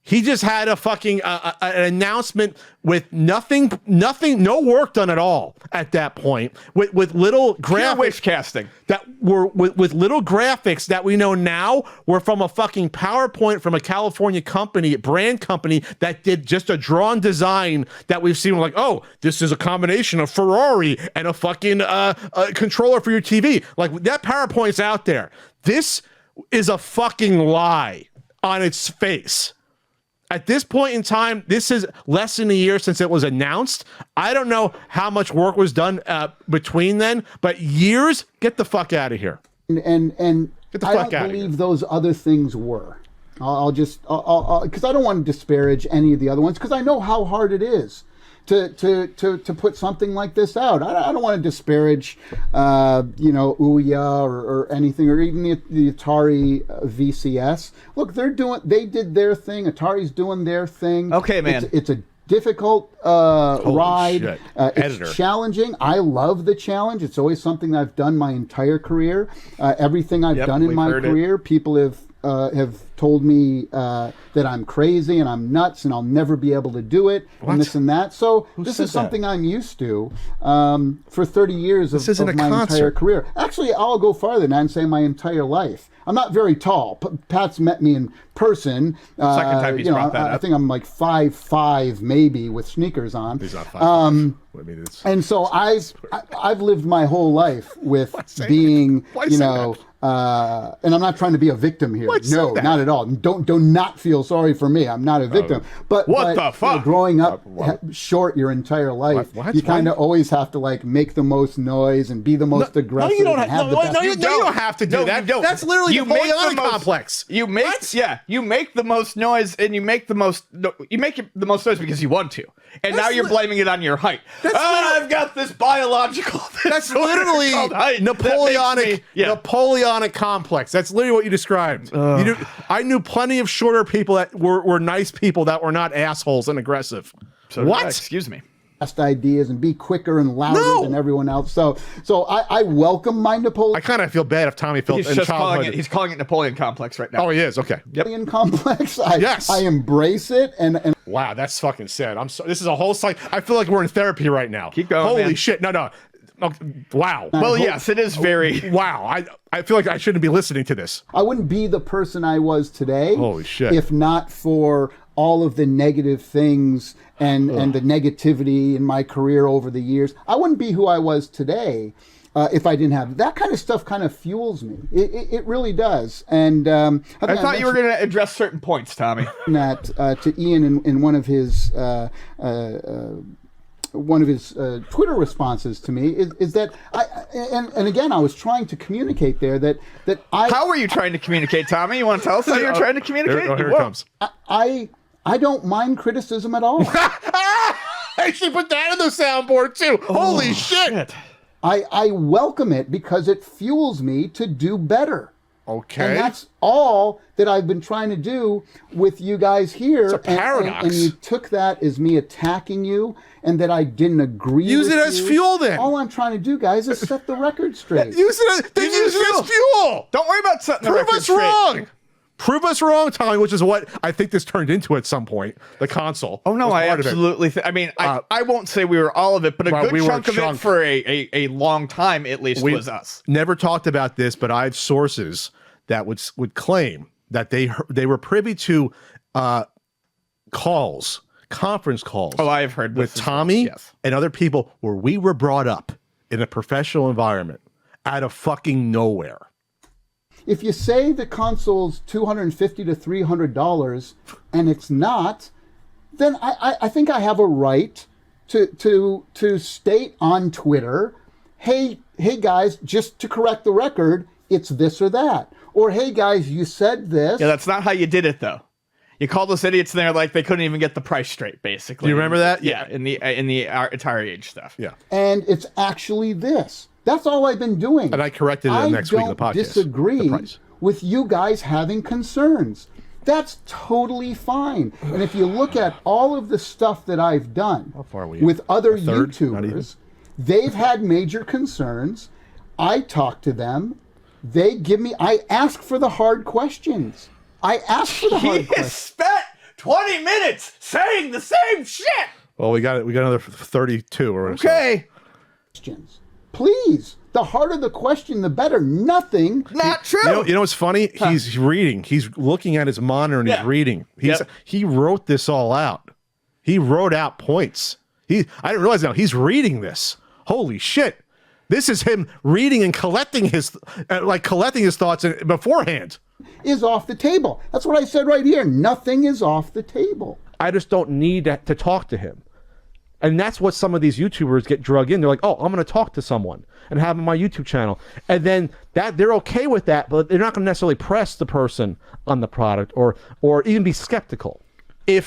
he just had a fucking an announcement with nothing, no work done at all at that point. With little Pure graphics wish casting. that were with little graphics that we know now were from a fucking PowerPoint from a California company, brand company that did just a drawn design that we've seen. We're like, oh, this is a combination of Ferrari and a fucking controller for your TV. Like that PowerPoint's out there. This is a fucking lie on its face. At this point in time, this is less than a year since it was announced. I don't know how much work was done between then, but years, get the fuck out of here. and Get the I fuck don't outta here. believe those other things were. I'll because I don't want to disparage any of the other ones, because I know how hard it is to put something like this out. I don't want to disparage, Ouya or anything, or even the Atari VCS. Look, they did their thing. Atari's doing their thing. Okay, man. It's a difficult ride. shit. It's Editor. challenging. I love the challenge. It's always something that I've done my entire career. Everything I've Yep, done in we've my heard it. career, people have told me that I'm crazy and I'm nuts and I'll never be able to do it and this and that. So this said is something I'm used to for 30 years of isn't a my entire concert. career. Actually, I'll go farther than that and say my entire life. I'm not very tall. Pat's met me in person. Second time he's brought that I up. think I'm like 5'5", maybe, with sneakers on. He's not 5'5". I mean, it's, And so I've lived my whole life with say being, Why say and I'm not trying to be a victim here. Why'd you say No, that? not at all. Do not feel sorry for me. I'm not a victim. But What the you know, fuck? growing up short your entire life, What? you kind of always have to like make the most noise and be the most aggressive. No, you don't and have, the no, best- no, you don't have to do No, that. you don't. That's literally the make Napoleonic most- complex. You make you make the most noise, and you make the most the most noise because you want to, and now you're blaming it on your height. I've got this biological. That's literally called height. That Napoleonic makes me- yeah. Napoleonic complex. That's literally what you described. I knew plenty of shorter people that were nice people that were not assholes and aggressive. So did I, What? excuse me. best ideas and be quicker and louder than everyone else. So I welcome my Napoleon. I kind of feel bad if Tommy felt He's in just childhood. he's calling it Napoleon complex right now. Oh, he is. Okay. Yep. Complex. Yes. I embrace it, and Wow, that's fucking sad. I'm so. This is a whole cycle. I feel like we're in therapy right now. Keep going, Holy man. shit! No. Wow. Well, yes, it is very. Wow. I feel like I shouldn't be listening to this. I wouldn't be the person I was today. Holy shit. If not for all of the negative things and the negativity in my career over the years, I wouldn't be who I was today if I didn't have that kind of stuff. Kind of fuels me. It really does. And I thought you were going to address certain points, Tommy. that to Ian in one of his Twitter responses to me is that and again I was trying to communicate there that I How were you trying to communicate, Tommy? You want to tell us how you're trying to communicate? Here it comes. I don't mind criticism at all. I should put that in the soundboard too. Holy shit. I welcome it because it fuels me to do better. Okay. And that's all that I've been trying to do with you guys here. It's a paradox. And you took that as me attacking you and that I didn't agree Use with it as you. fuel then. All I'm trying to do, guys, is set the record straight. Use it as fuel. Don't worry about setting the Prove record us straight. wrong. Prove us wrong, Tommy, which is what I think this turned into at some point. The console. Oh no, was I part of it. absolutely. I mean, I won't say we were all of it, but a Well, good we were chunk of it for a long time at least was us. Never talked about this, but I have sources that would claim that they were privy to conference calls. Oh, I have heard with this as Tommy well, yes. and other people where we were brought up in a professional environment out of fucking nowhere. If you say the console's $250 to $300 and it's not, then I think I have a right to state on Twitter, hey guys, just to correct the record, it's this or that. Or hey guys, you said this. Yeah, that's not how you did it though. You called us idiots, and they're like they couldn't even get the price straight. Basically, Do you remember that? Yeah, in the Atari Age stuff. Yeah. And it's actually this. That's all I've been doing. And I corrected it next week in the podcast. I don't disagree The price. with you guys having concerns. That's totally fine. And if you look at all of the stuff that I've done far are we? with other A third? Not even? YouTubers, they've had major concerns. I talk to them. They give me, I ask for the hard questions. I ask for the hard He questions. has spent 20 minutes saying the same shit. Well, we got another 32 or so. Okay, Please, the harder the question, the better. Nothing. not true. You know what's funny? He's reading. He's looking at his monitor and he's reading. He wrote this all out. He wrote out points. I didn't realize now he's reading this. Holy shit. This is him reading and collecting his thoughts beforehand. Is off the table. That's what I said right here. Nothing is off the table. I just don't need to talk to him. And that's what some of these YouTubers get drug in. They're like, oh, I'm going to talk to someone and have him on my YouTube channel. And then they're okay with that, but they're not going to necessarily press the person on the product or even be skeptical. And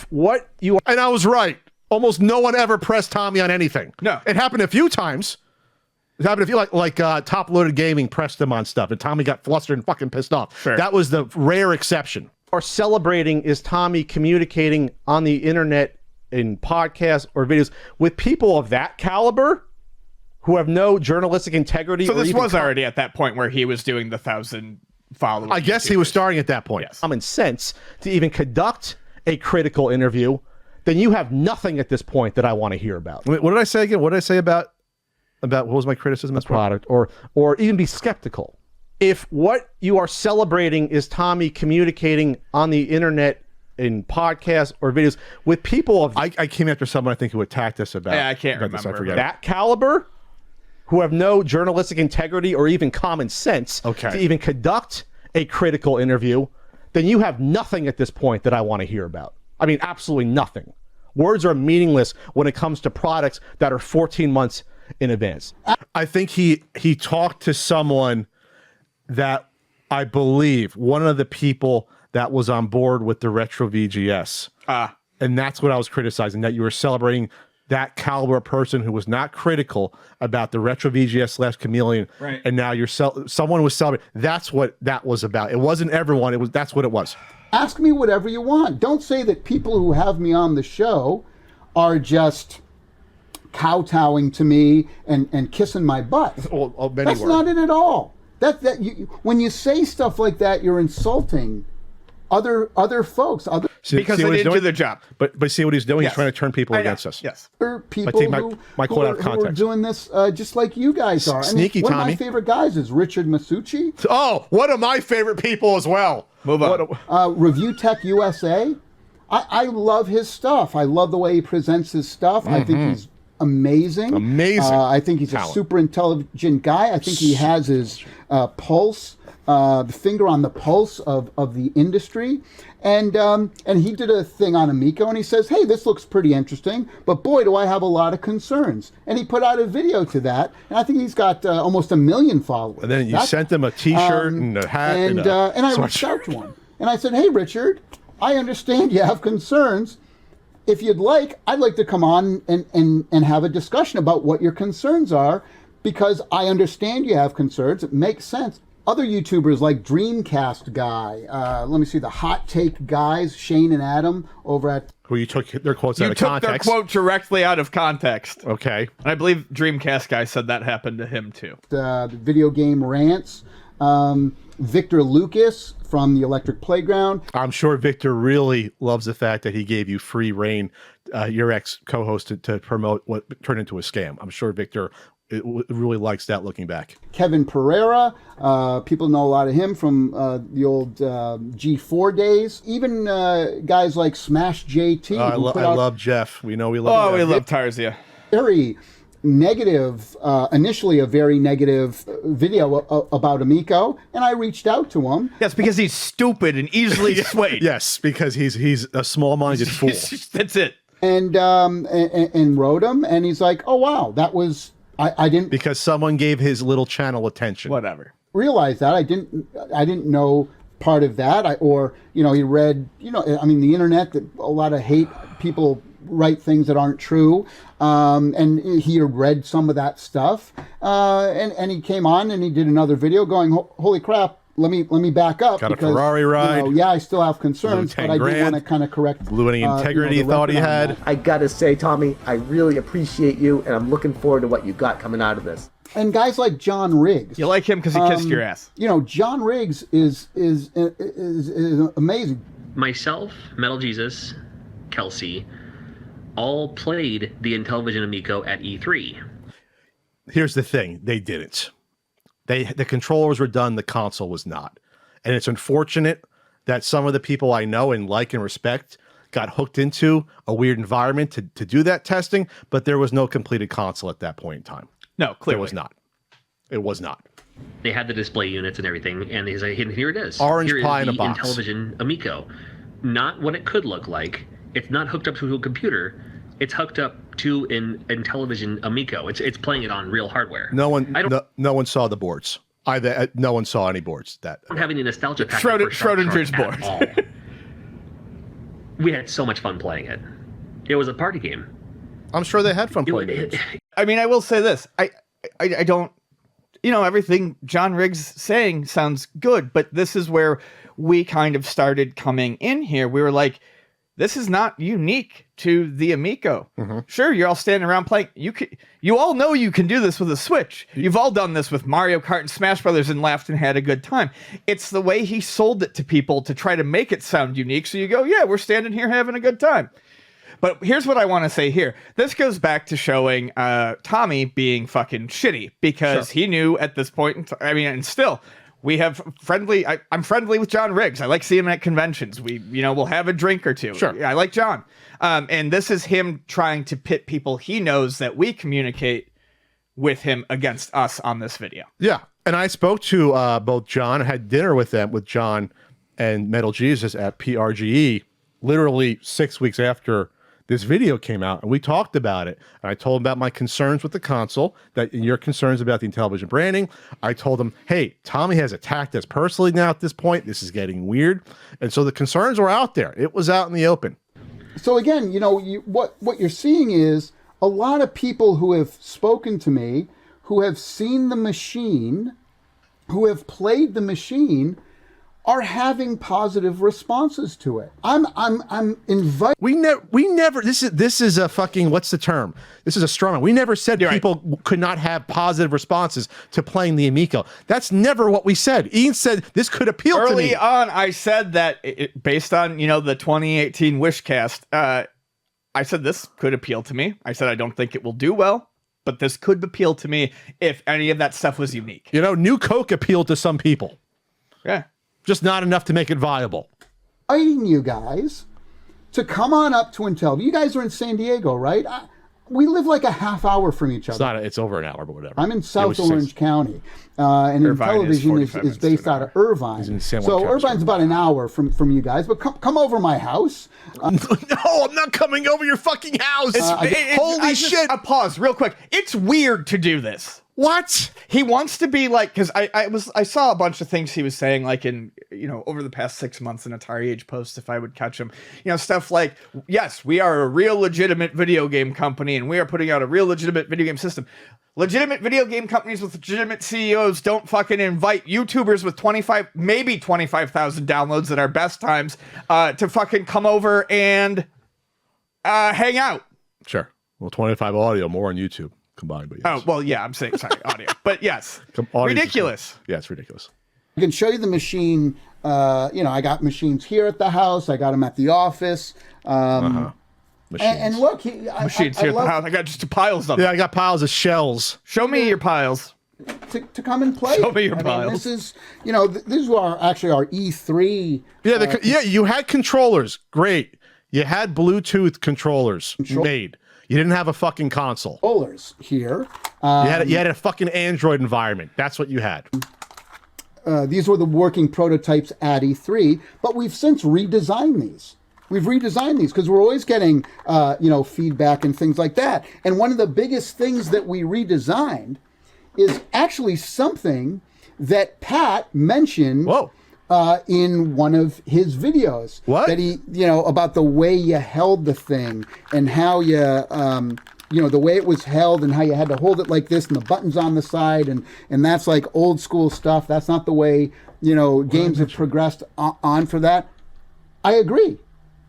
I was right. Almost no one ever pressed Tommy on anything. No. It happened a few times. It happened if you like Top Loaded Gaming pressed him on stuff and Tommy got flustered and fucking pissed off. Sure. That was the rare exception. Our celebrating is Tommy communicating on the internet in podcasts or videos with people of that caliber who have no journalistic integrity. So this was already at that point where he was doing the 1,000 followers. I guess he was starting at that point. Yes. Common sense to even conduct a critical interview, then you have nothing at this point that I want to hear about. Wait, what did I say again? What did I say about what was my criticism of Product or even be skeptical. If what you are celebrating is Tommy communicating on the internet in podcasts or videos with people of I came after someone I think who attacked us about. Yeah, I can't about this. remember, I forget. that caliber who have no journalistic integrity or even common sense to even conduct a critical interview, then you have nothing at this point that I want to hear about. I mean, absolutely nothing. Words are meaningless when it comes to products that are 14 months in advance. I think he talked to someone that I believe one of the people that was on board with the retro VGS. And that's what I was criticizing, that you were celebrating that caliber person who was not critical about the retro VGS / Chameleon. Right. And now someone was celebrating. That's what that was about. It wasn't everyone. That's what it was. Ask me whatever you want. Don't say that people who have me on the show are just kowtowing to me and kissing my butt. Well, many That's were. not it at all. When you say stuff like that, you're insulting other folks, Because they didn't do their job. But see what he's doing? Yes. He's trying to turn people I know. against us. Yes. people take my who quote out of are context. doing this just like you guys are. Sneaky one Tommy. of my favorite guys is Richard Masucci, Oh, one of my favorite people as well. Move on. Review Tech USA. I love his stuff. I love the way he presents his stuff. I think he's amazing. Amazing I think he's talent. a super intelligent guy. I think he has his pulse, the finger on the pulse of the industry. And he did a thing on Amico, and he says, hey, this looks pretty interesting, but boy, do I have a lot of concerns. And he put out a video to that, and I think he's got almost 1 million followers. And then you sent him a T-shirt and a hat and I reached out to him, and I said, hey, Richard, I understand you have concerns. If you'd like, I'd like to come on and have a discussion about what your concerns are, because I understand you have concerns. It makes sense. Other YouTubers like Dreamcast Guy, let me see, the Hot Take Guys, Shane and Adam over at... Who you took their quotes You out of took context. their quote directly out of context. Okay. And I believe Dreamcast Guy said that happened to him too. The video game rants. Victor Lucas from the Electric Playground. I'm sure Victor really loves the fact that he gave you free reign, your ex-co-host, to promote what turned into a scam. I'm sure Victor really likes that looking back. Kevin Pereira, people know a lot of him from the old G4 days. Even guys like Smash JT. I love Jeff. We know we love. Oh, we Jeff. love Tarzia. Very negative, initially a very negative video about Amico, and I reached out to him. Yes, because he's stupid and easily swayed. Yes, because he's a small-minded fool. That's it. And wrote him, and he's like, oh wow, that was... I didn't... Because someone gave his little channel attention. Whatever. realize that. I didn't know part of that. He read, the internet, that a lot of hate people write things that aren't true. And he had read some of that stuff. And he came on and he did another video going, holy crap, let me back up. Got a Ferrari ride. I still have concerns, but I do want to kind of correct. Blew any integrity he thought he had. I gotta say, Tommy, I really appreciate you, and I'm looking forward to what you got coming out of this. And guys like John Riggs. You like him because he kissed your ass. John Riggs is amazing. Myself, Metal Jesus, Kelsey, all played the Intellivision Amico at E3. Here's the thing. They didn't. The controllers were done. The console was not. And it's unfortunate that some of the people I know and like and respect got hooked into a weird environment to do that testing, but there was no completed console at that point in time. No, clearly. It was not. It was not. They had the display units and everything, and he's like, here it is. Orange Here pie is in a the box. Intellivision Amico. Not what it could look like. It's not hooked up to a computer. It's hooked up to an Intellivision Amico. It's playing it on real hardware. No one saw the boards. No one saw any boards. I don't have any nostalgia factor for Schrodinger's Shark board. at all. We had so much fun playing it. It was a party game. I'm sure they had fun playing it. I mean, I will say this. I don't, everything John Riggs saying sounds good, but this is where we kind of started coming in here. We were like, this is not unique to the Amico. Mm-hmm. Sure, you're all standing around playing. You all know you can do this with a Switch. You've all done this with Mario Kart and Smash Brothers and laughed and had a good time. It's the way he sold it to people to try to make it sound unique. So you go, yeah, we're standing here having a good time. But here's what I want to say here. This goes back to showing Tommy being fucking shitty because he knew at this point, and still, we have I'm friendly with John Riggs. I like seeing him at conventions. We'll have a drink or two. Sure. I like John. And this is him trying to pit people he knows that we communicate with him against us on this video. Yeah. And I spoke to both John, I had dinner with John and Metal Jesus at PRGE literally 6 weeks after this video came out, and we talked about it. And I told him about my concerns with the console, that your concerns about the Intellivision branding. I told him, hey, Tommy has attacked us personally now at this point. This is getting weird. And so the concerns were out there. It was out in the open. So again, what you're seeing is a lot of people who have spoken to me, who have seen the machine, who have played the machine, are having positive responses to it. I'm inviting. We never. This is a fucking. What's the term? This is a straw man. We never said people could not have positive responses to playing the Amico. That's never what we said. Ian said this could appeal to me. Early on, I said that based on the 2018 Wishcast, I said this could appeal to me. I said I don't think it will do well, but this could appeal to me if any of that stuff was unique. New Coke appealed to some people. Yeah. Just not enough to make it viable. Inviting you guys to come on up to Intel. You guys are in San Diego, right? We live like a half hour from each other. It's over an hour, but whatever. I'm in South Orange County, and Intellivision is based out of Irvine. So Irvine's about an hour from you guys. But come over my house. No, I'm not coming over your fucking house. Holy shit! Pause real quick. It's weird to do this. What? He wants to be like, because I saw a bunch of things he was saying, like in, over the past 6 months in Atari Age posts, if I would catch him, stuff like, yes, we are a real legitimate video game company and we are putting out a real legitimate video game system. Legitimate video game companies with legitimate CEOs don't fucking invite YouTubers with 25,000 downloads at our best times to fucking come over and hang out. Sure. Well, 25 audio, more on YouTube. Combined, but yes. Oh, well, yeah, I'm saying, sorry, audio. But yes, ridiculous. Yeah, it's ridiculous. I can show you the machine. I got machines here at the house. I got them at the office. Machines. And look, machines here at the house. I got just piles of them. Yeah, I got piles of shells. Show me your piles. To come and play. Show me your piles. This is, this is our E3. Yeah, you had controllers. Great. You had Bluetooth controllers made. You didn't have a fucking console. Controllers here. You had a fucking Android environment. That's what you had. These were the working prototypes at E3, but we've since redesigned these. We've redesigned these because we're always getting, feedback and things like that. And one of the biggest things that we redesigned is actually something that Pat mentioned. Whoa. In one of his videos. What? That he, about the way you held the thing and how you, the way it was held and how you had to hold it like this and the buttons on the side and that's like old school stuff. That's not the way, games have progressed on for that. I agree.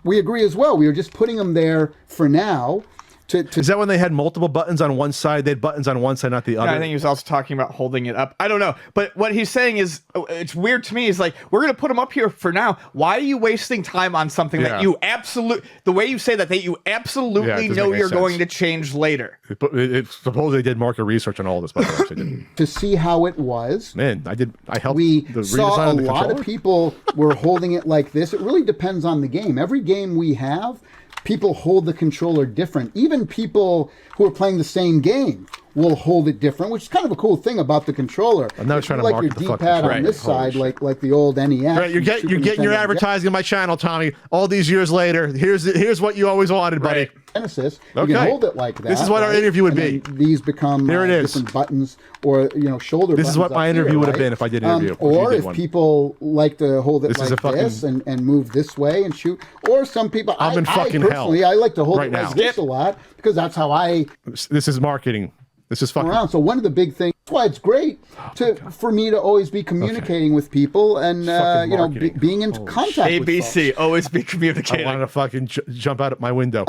We agree as well. We were just putting them there for now. Is that when they had multiple buttons on one side? They had buttons on one side, not the other? I think he was also talking about holding it up. I don't know. But what he's saying is, it's weird to me, is like, we're going to put them up here for now. Why are you wasting time on something that you the way you say that you absolutely know you're going to change later? Suppose they did market research on all this, but they didn't. To see how it was. Man, I helped. We the saw a the lot of people were holding it like this. It really depends on the game. Every game we have, people hold the controller different. Even people who are playing the same game will hold it different, which is kind of a cool thing about the controller. I'm not trying to market the fucking D-pad on this side, like the old NES. Right, you're getting your advertising on my channel, Tommy. All these years later, here's what you always wanted, buddy. Right. Genesis, you can hold it like that. This is what our interview would be. These become different buttons or shoulder. This is what my interview would have been if I did an interview. Or if people like to hold it like this and move this way and shoot. Or some people, I like to hold it like this a lot because that's how I. This is marketing. This is fucking around. So one of the big things. That's why it's great for me to always be communicating with people and being in contact. ABC, with always be communicating. I want to fucking jump out of my window.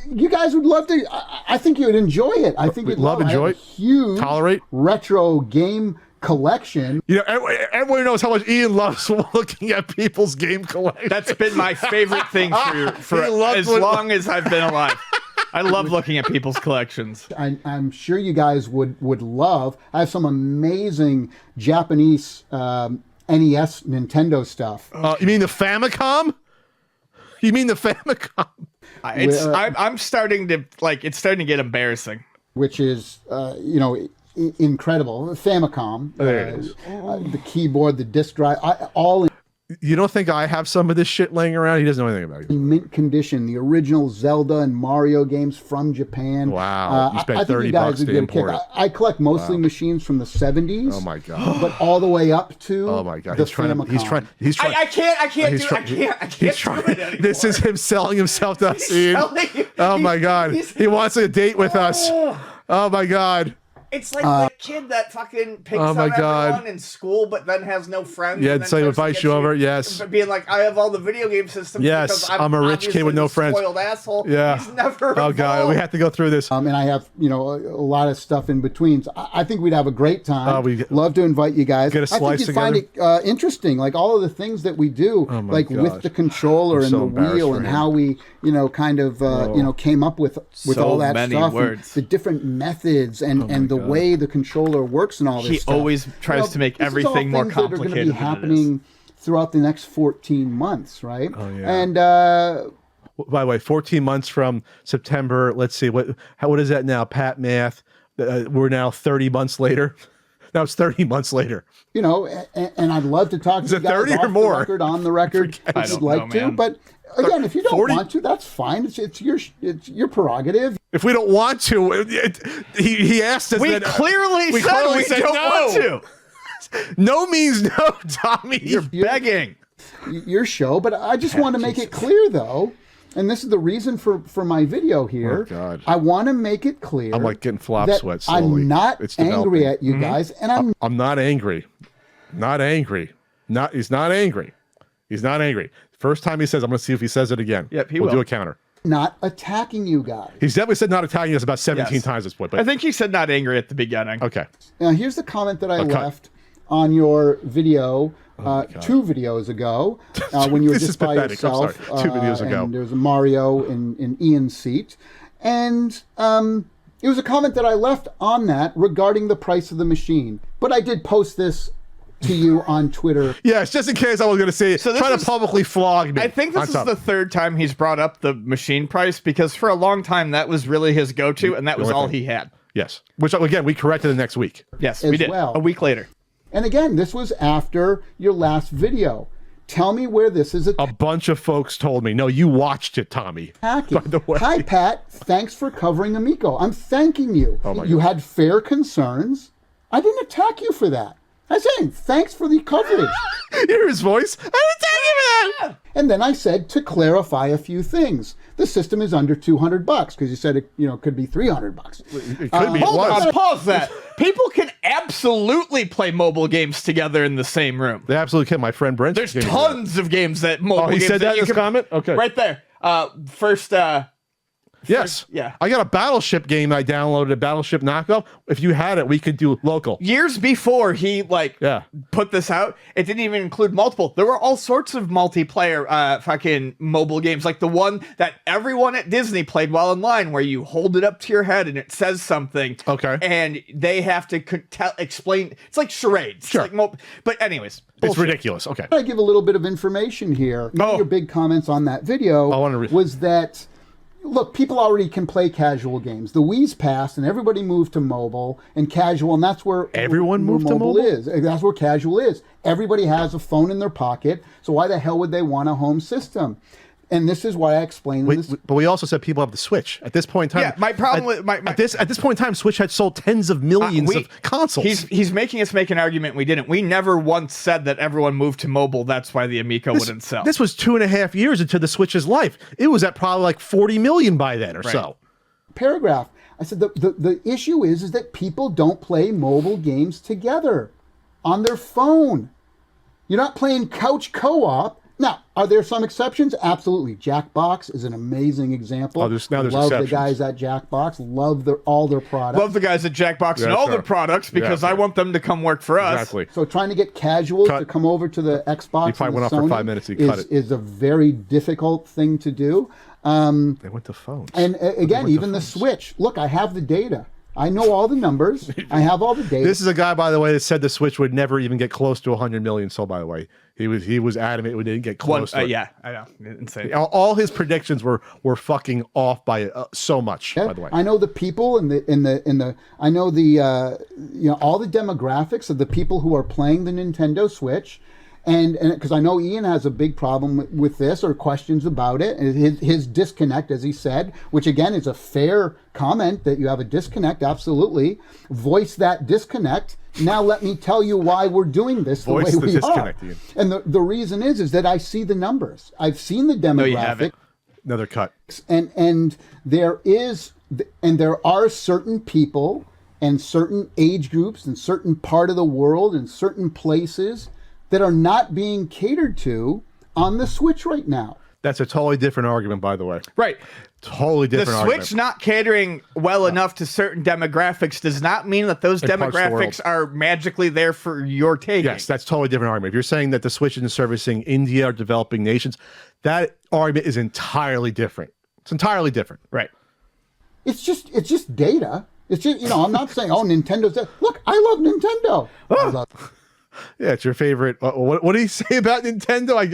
You guys would love to. I think you would enjoy it. I think you'd enjoy it. Huge tolerate retro game collection. Everyone knows how much Ian loves looking at people's game collection. That's been my favorite thing for as long as I've been alive. I love looking at people's collections. I'm sure you guys would love. I have some amazing Japanese NES Nintendo stuff. You mean the Famicom? You mean the Famicom? I'm starting to it's starting to get embarrassing. Which is incredible. Famicom. There it is. The keyboard, the disc drive, all. You don't think I have some of this shit laying around? He doesn't know anything about it. In mint condition, the original Zelda and Mario games from Japan. Wow. You spent $30 to import it. I collect mostly machines from the 70s. Oh my God. But all the way up to my God. The He's trying. I can't do it anymore. This is him selling himself to us, Ian. Oh my God. He wants a date with us. Oh my God. It's like the kid that fucking picks Oh on my God. everyone in school, but then has no friends. Yeah, and then so he tries to invites get you over, yes. Being like, I have all the video game systems. Yes, because I'm a rich kid with obviously no the friends. Spoiled asshole. Yeah. He's never. Oh God, we have to go through this. And I have, a lot of stuff in between. So I think we'd have a great time. We love to invite you guys. get a slice I think you'd find it interesting, like all of the things that we do, like God. with the controller I'm and so the embarrassed wheel, for and him. how we, kind of, came up with So all that many stuff, and words. the different methods, and the way the controller works, and all this He stuff. always tries to make this is all everything more things that are gonna complicated be than it is. happening throughout the next 14 months, right? Oh, yeah. And By the way, 14 months from September. Let's see what is that now? Pat math. We're now 30 months later. Now it's 30 months later. and I'd love to talk to you it guys 30 or off more? the record, on the record, I if you'd don't like know, to. man. But again, if you don't 40? want to, that's fine. It's your prerogative. If we don't want to, he asked us. We that, clearly we said clearly we said don't no. want to. No means no, Tommy. You're begging. Your show, but I just want to make it clear, though, and this is the reason for my video here. Oh, God. I want to make it clear. I'm like getting flop that sweat slowly. I'm not It's angry developing. at you guys, and I'm not angry. Not angry. He's not angry. He's not angry. First time he says, I'm going to see if he says it again. Yep, he we'll will. do a counter. not attacking you guys. He's definitely said not attacking us about 17 Yes. times at this point. But I think he said not angry at the beginning. okay. Now, here's the comment that I Okay. left on your video 2 videos ago when you were This just is by pathetic. I'm yourself. sorry. 2 videos ago. And there was a Mario in Ian's seat. And it was a comment that I left on that regarding the price of the machine. But I did post this to you on Twitter. Yes, just in case I was going to say, So this try to is- publicly flog me. I think this on is something. the third time he's brought up the machine price because for a long time that was really his go-to and that was only all thing. he had. Yes. Which, again, we corrected the next week. Yes, As we did. well. A week later. And again, this was after your last video. Tell me where this is A bunch of folks told me, no, you watched it, Tommy. attacking. By the way. Hi, Pat. Thanks for covering Amico. I'm thanking you. Oh, my You God. had fair concerns. I didn't attack you for that. I'm saying thanks for the coverage. Hear his voice? I didn't tell you that. And then I said to clarify a few things. The system is under $200 because you said it, could be $300. It could be. It Hold was. on, pause that. People can absolutely play mobile games together in the same room. They absolutely can. My friend Brent. There's gave me tons of games that mobile Oh, he games said that in you his can- comment? Okay. Right there. First, Yes. yeah. I got a Battleship game I downloaded, a Battleship knockoff. If you had it, we could do local. years before he Yeah. put this out, it didn't even include multiple. There were all sorts of multiplayer fucking mobile games, like the one that everyone at Disney played while in line, where you hold it up to your head and it says something. Okay. And they have to explain. It's like charades. Sure. It's like but anyways, It's bullshit. ridiculous. Okay. I give a little bit of information here. One of your big comments on that video I wanna read- was that, look, people already can play casual games. The Wii's passed, and everybody moved to mobile and casual, and that's where Everyone where moved to mobile? is. That's where casual is. Everybody has a phone in their pocket, so why the hell would they want a home system? And this is why I explained this. But we also said people have the Switch. At this point in time, Yeah, my problem at, with my at this point in time, Switch had sold tens of millions of consoles. He's making us make an argument we didn't. We never once said that everyone moved to mobile. That's why the Amico wouldn't sell. This was 2.5 years into the Switch's life. It was at probably like 40 million by then or so. Paragraph. I said the issue is that people don't play mobile games together on their phone. You're not playing couch co-op. Now, are there some exceptions? Absolutely. Jackbox is an amazing example. Oh, there's love exceptions. the guys at Jackbox. Love all their products. Love the guys at Jackbox and Yeah, all sure. the products because Yeah, I sure. want them to come work for us. Exactly. So trying to get casuals Cut. to come over to the Xbox You probably and went the off for Sony 5 minutes, you cut it. is a very difficult thing to do. They went to phones. And again, even the Switch. Look, I have the data. I know all the numbers. I have all the data. This is a guy, by the way, that said the Switch would never even get close to 100 million sold, by the way. He was adamant it didn't get close to it. Yeah, I know. Insane. All his predictions were fucking off by so much, by the way. I know the people in the I know the all the demographics of the people who are playing the Nintendo Switch, and because I know Ian has a big problem with this or questions about it, and his disconnect, as he said, which again is a fair comment that you have a disconnect. Absolutely, voice that disconnect. Now let me tell you why we're doing this Voice the the way we are. disconnect, Ian. And the reason is that I see the numbers. I've seen the demographic. No, you haven't. Another cut. And there are certain people and certain age groups and certain part of the world and certain places that are not being catered to on the Switch right now. That's a totally different argument, by the way. Right. Totally different The argument. Switch not catering well enough to certain demographics does not mean that those parts of the demographics are magically there for your taking. Yes, that's totally different argument. If you're saying that the Switch isn't servicing India or developing nations, that argument is entirely different. It's entirely different. Right. It's just data. It's just, I'm not saying, oh, Nintendo's that. Look, I love Nintendo. I love- Yeah, it's your favorite. What do you say about Nintendo? I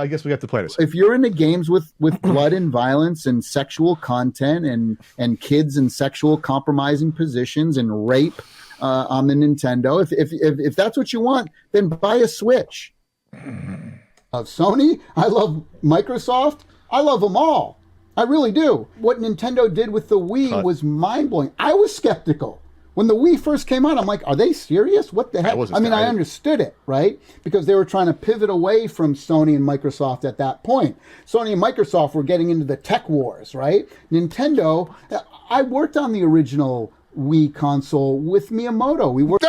guess we have to play this. If you're into games with blood and violence and sexual content and kids in sexual compromising positions and rape on the Nintendo, if that's what you want, then buy a Switch. Of Sony, I love Microsoft. I love them all. I really do. What Nintendo did with the Wii was mind-blowing. I was skeptical. When the Wii first came out, I'm like, are they serious? What the heck? I understood it, right? Because they were trying to pivot away from Sony and Microsoft at that point. Sony and Microsoft were getting into the tech wars, right? Nintendo, I worked on the original Wii console with Miyamoto. We worked.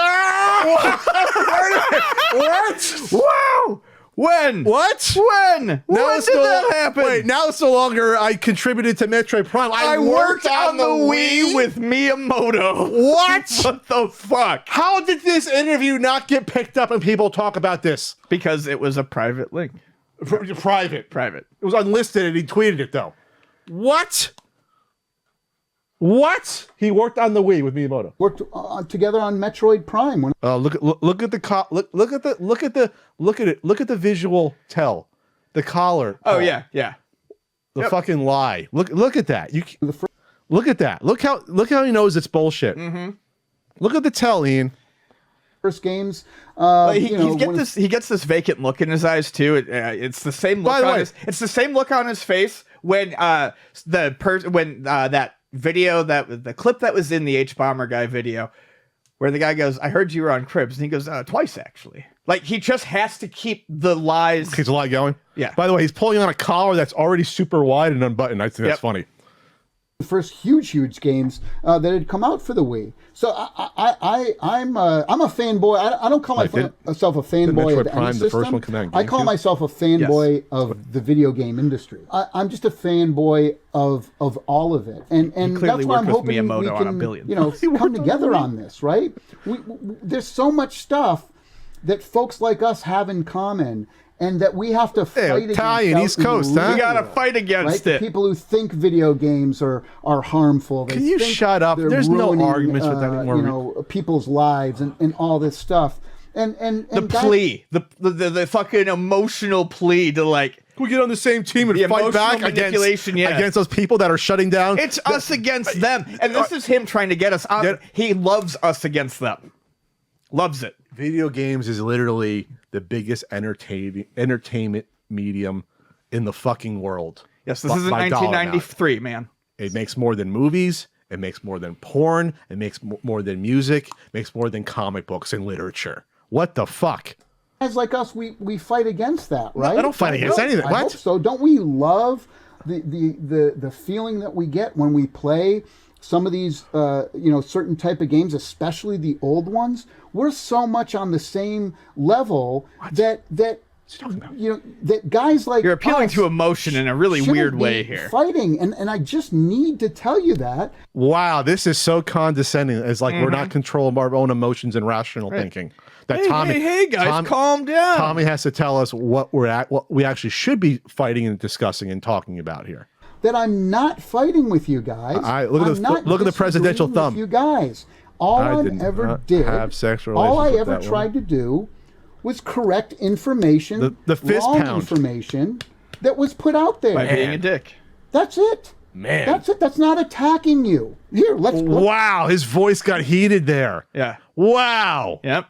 What? Wow! When? What? When? When did that happen? Wait, now it's no longer I contributed to Metroid Prime. I worked on the Wii with Miyamoto. What? What the fuck? How did this interview not get picked up and people talk about this? Because it was a private link. Private. Private. It was unlisted and he tweeted it though. What? What? He worked on the Wii with Miyamoto. Worked together on Metroid Prime. When Look at the visual tell, the collar. Oh yeah. The fucking lie. Look at that. Look at that. Look how he knows it's bullshit. Mm-hmm. Look at the tell, Ian. first games. He gets this vacant look in his eyes too. It's the same look it's the same look on his face when that video, the clip that was in the H Bomber guy video, where the guy goes, "I heard you were on Cribs," and he goes, "Twice actually." Like he just has to keep the lies. Keeps the lie going. Yeah. By the way, he's pulling on a collar that's already super wide and unbuttoned. I think that's funny. The first huge games that had come out for the Wii. So I'm a fanboy. I don't call myself a fanboy of any system. First one coming out I call myself a fanboy of the video game industry. I'm just a fanboy of all of it, and that's why I'm hoping we can come together on this. Right? There's so much stuff that folks like us have in common. And that we have to fight against. Italian, East Coast, huh? We gotta fight against it. People who think video games are harmful. Can you shut up? There's no arguments with that anymore. People's lives and all this stuff. And the plea, the fucking emotional plea to like. We get on the same team and fight back against those people that are shutting down. It's us against them, and this is him trying to get us on. He loves us against them. Loves it. Video games is literally the biggest entertainment medium in the fucking world. Yes, this is 1993, man. It makes more than movies. It makes more than porn. It makes more than music. It makes more than comic books and literature. What the fuck? Guys like us, we fight against that, right? No, I don't fight against anything. I hope so. Don't we love the feeling that we get when we play some of these certain type of games, especially the old ones? We're so much on the same level that guys like you're appealing us to emotion in a really weird way here. Fighting, and I just need to tell you that. Wow, this is so condescending. It's like we're not controlling our own emotions and rational thinking. That hey guys, calm down. Tommy has to tell us what we actually should be fighting and discussing and talking about here. That I'm not fighting with you guys. Look at the presidential thumb. You guys. All I ever tried to do was correct information, the fist wrong pound information that was put out there. By being a dick. That's it. Man. That's it. That's not attacking you. Here, let's. Wow, his voice got heated there. Yeah. Wow. Yep.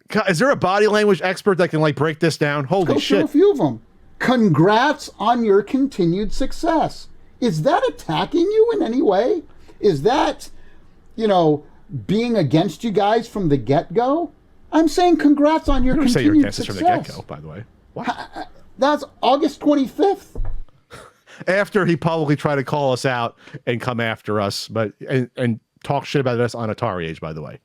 God, is there a body language expert that can break this down? Holy shit. A few of them. Congrats on your continued success. Is that attacking you in any way? Is that, being against you guys from the get-go? I'm saying congrats on your continued success. From the get-go, by the way. What? That's August 25th. After he publicly tried to call us out and come after us, and talk shit about us on Atari Age, by the way.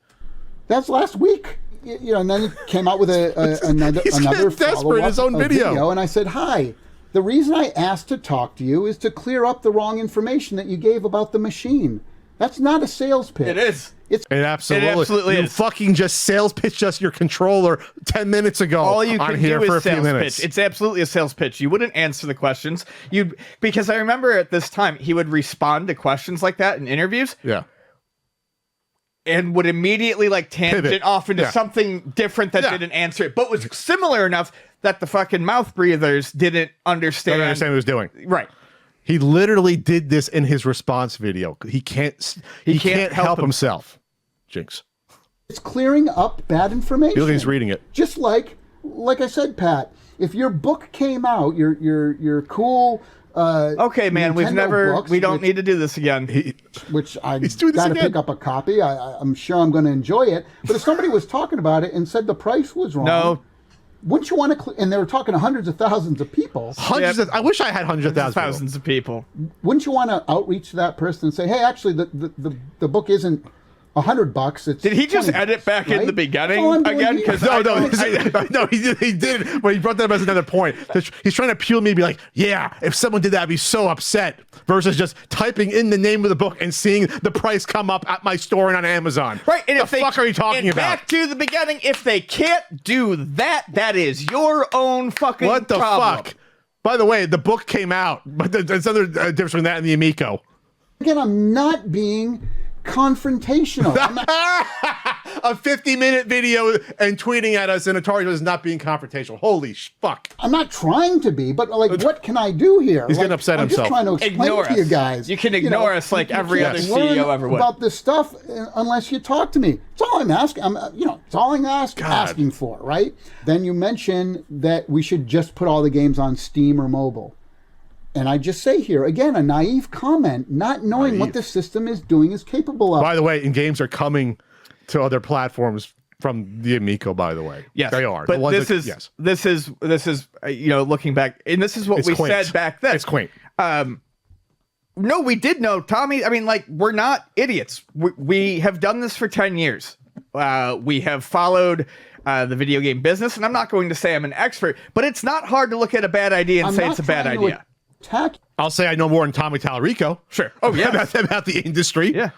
That's last week. And then he came out with another desperate in his own video. And I said, hi. The reason I asked to talk to you is to clear up the wrong information that you gave about the machine. That's not a sales pitch. It is. It absolutely you is. Fucking just sales pitched us your controller 10 minutes ago. All you on can here do for is a few sales minutes. pitch. It's absolutely a sales pitch. You wouldn't answer the questions. Because I remember at this time he would respond to questions like that in interviews. Yeah. And would immediately like tangent Pivot. off into something different that didn't answer it, but was similar enough that the fucking mouth breathers didn't understand. Don't understand what he was doing. Right. He literally did this in his response video. He can't help himself. Jinx. It's clearing up bad information. He's reading it. Just like I said, Pat, if your book came out, your cool okay, man, Nintendo we don't need to do this again. Which I got to pick up a copy. I'm sure I'm going to enjoy it. But if somebody was talking about it and said the price was wrong, no. Wouldn't you want to? And they were talking to hundreds of thousands of people. I wish I had hundreds of thousands of people. Wouldn't you want to outreach to that person and say, "Hey, actually, the book isn't $100. It's Did he just 20 edit back right? in the beginning That's all I'm doing again? here. Because no, he did. But he brought that up as another point. He's trying to appeal me to be like, yeah, if someone did that, I'd be so upset. Versus just typing in the name of the book and seeing the price come up at my store and on Amazon. Right. And the fuck are you talking about? Back to the beginning. If they can't do that, that is your own fucking what the problem. fuck? By the way, the book came out, but there's other difference between that and the Amico. Again, I'm not being confrontational. A 50-minute video and tweeting at us and Atari is not being confrontational. Holy fuck. I'm not trying to be, but like, what can I do here? He's getting upset I'm himself. just trying to explain to you guys. You can ignore us like every other CEO ever would. About this stuff unless you talk to me. That's all I'm asking. It's all I'm asking for, right? Then you mention that we should just put all the games on Steam or mobile. And I just say here, again, a naive comment, not knowing what the system is doing is capable of. By the way, and games are coming to other platforms from the Amico, by the way. Yes. They are. But this is looking back, and this is what we said back then. It's quaint. No, we did know, Tommy. I mean, like, we're not idiots. We have done this for 10 years. We have followed the video game business, and I'm not going to say I'm an expert, but it's not hard to look at a bad idea and say it's a bad idea. I'll say I know more than Tommy Tallarico. Sure. Oh, yeah. about the industry. Yeah.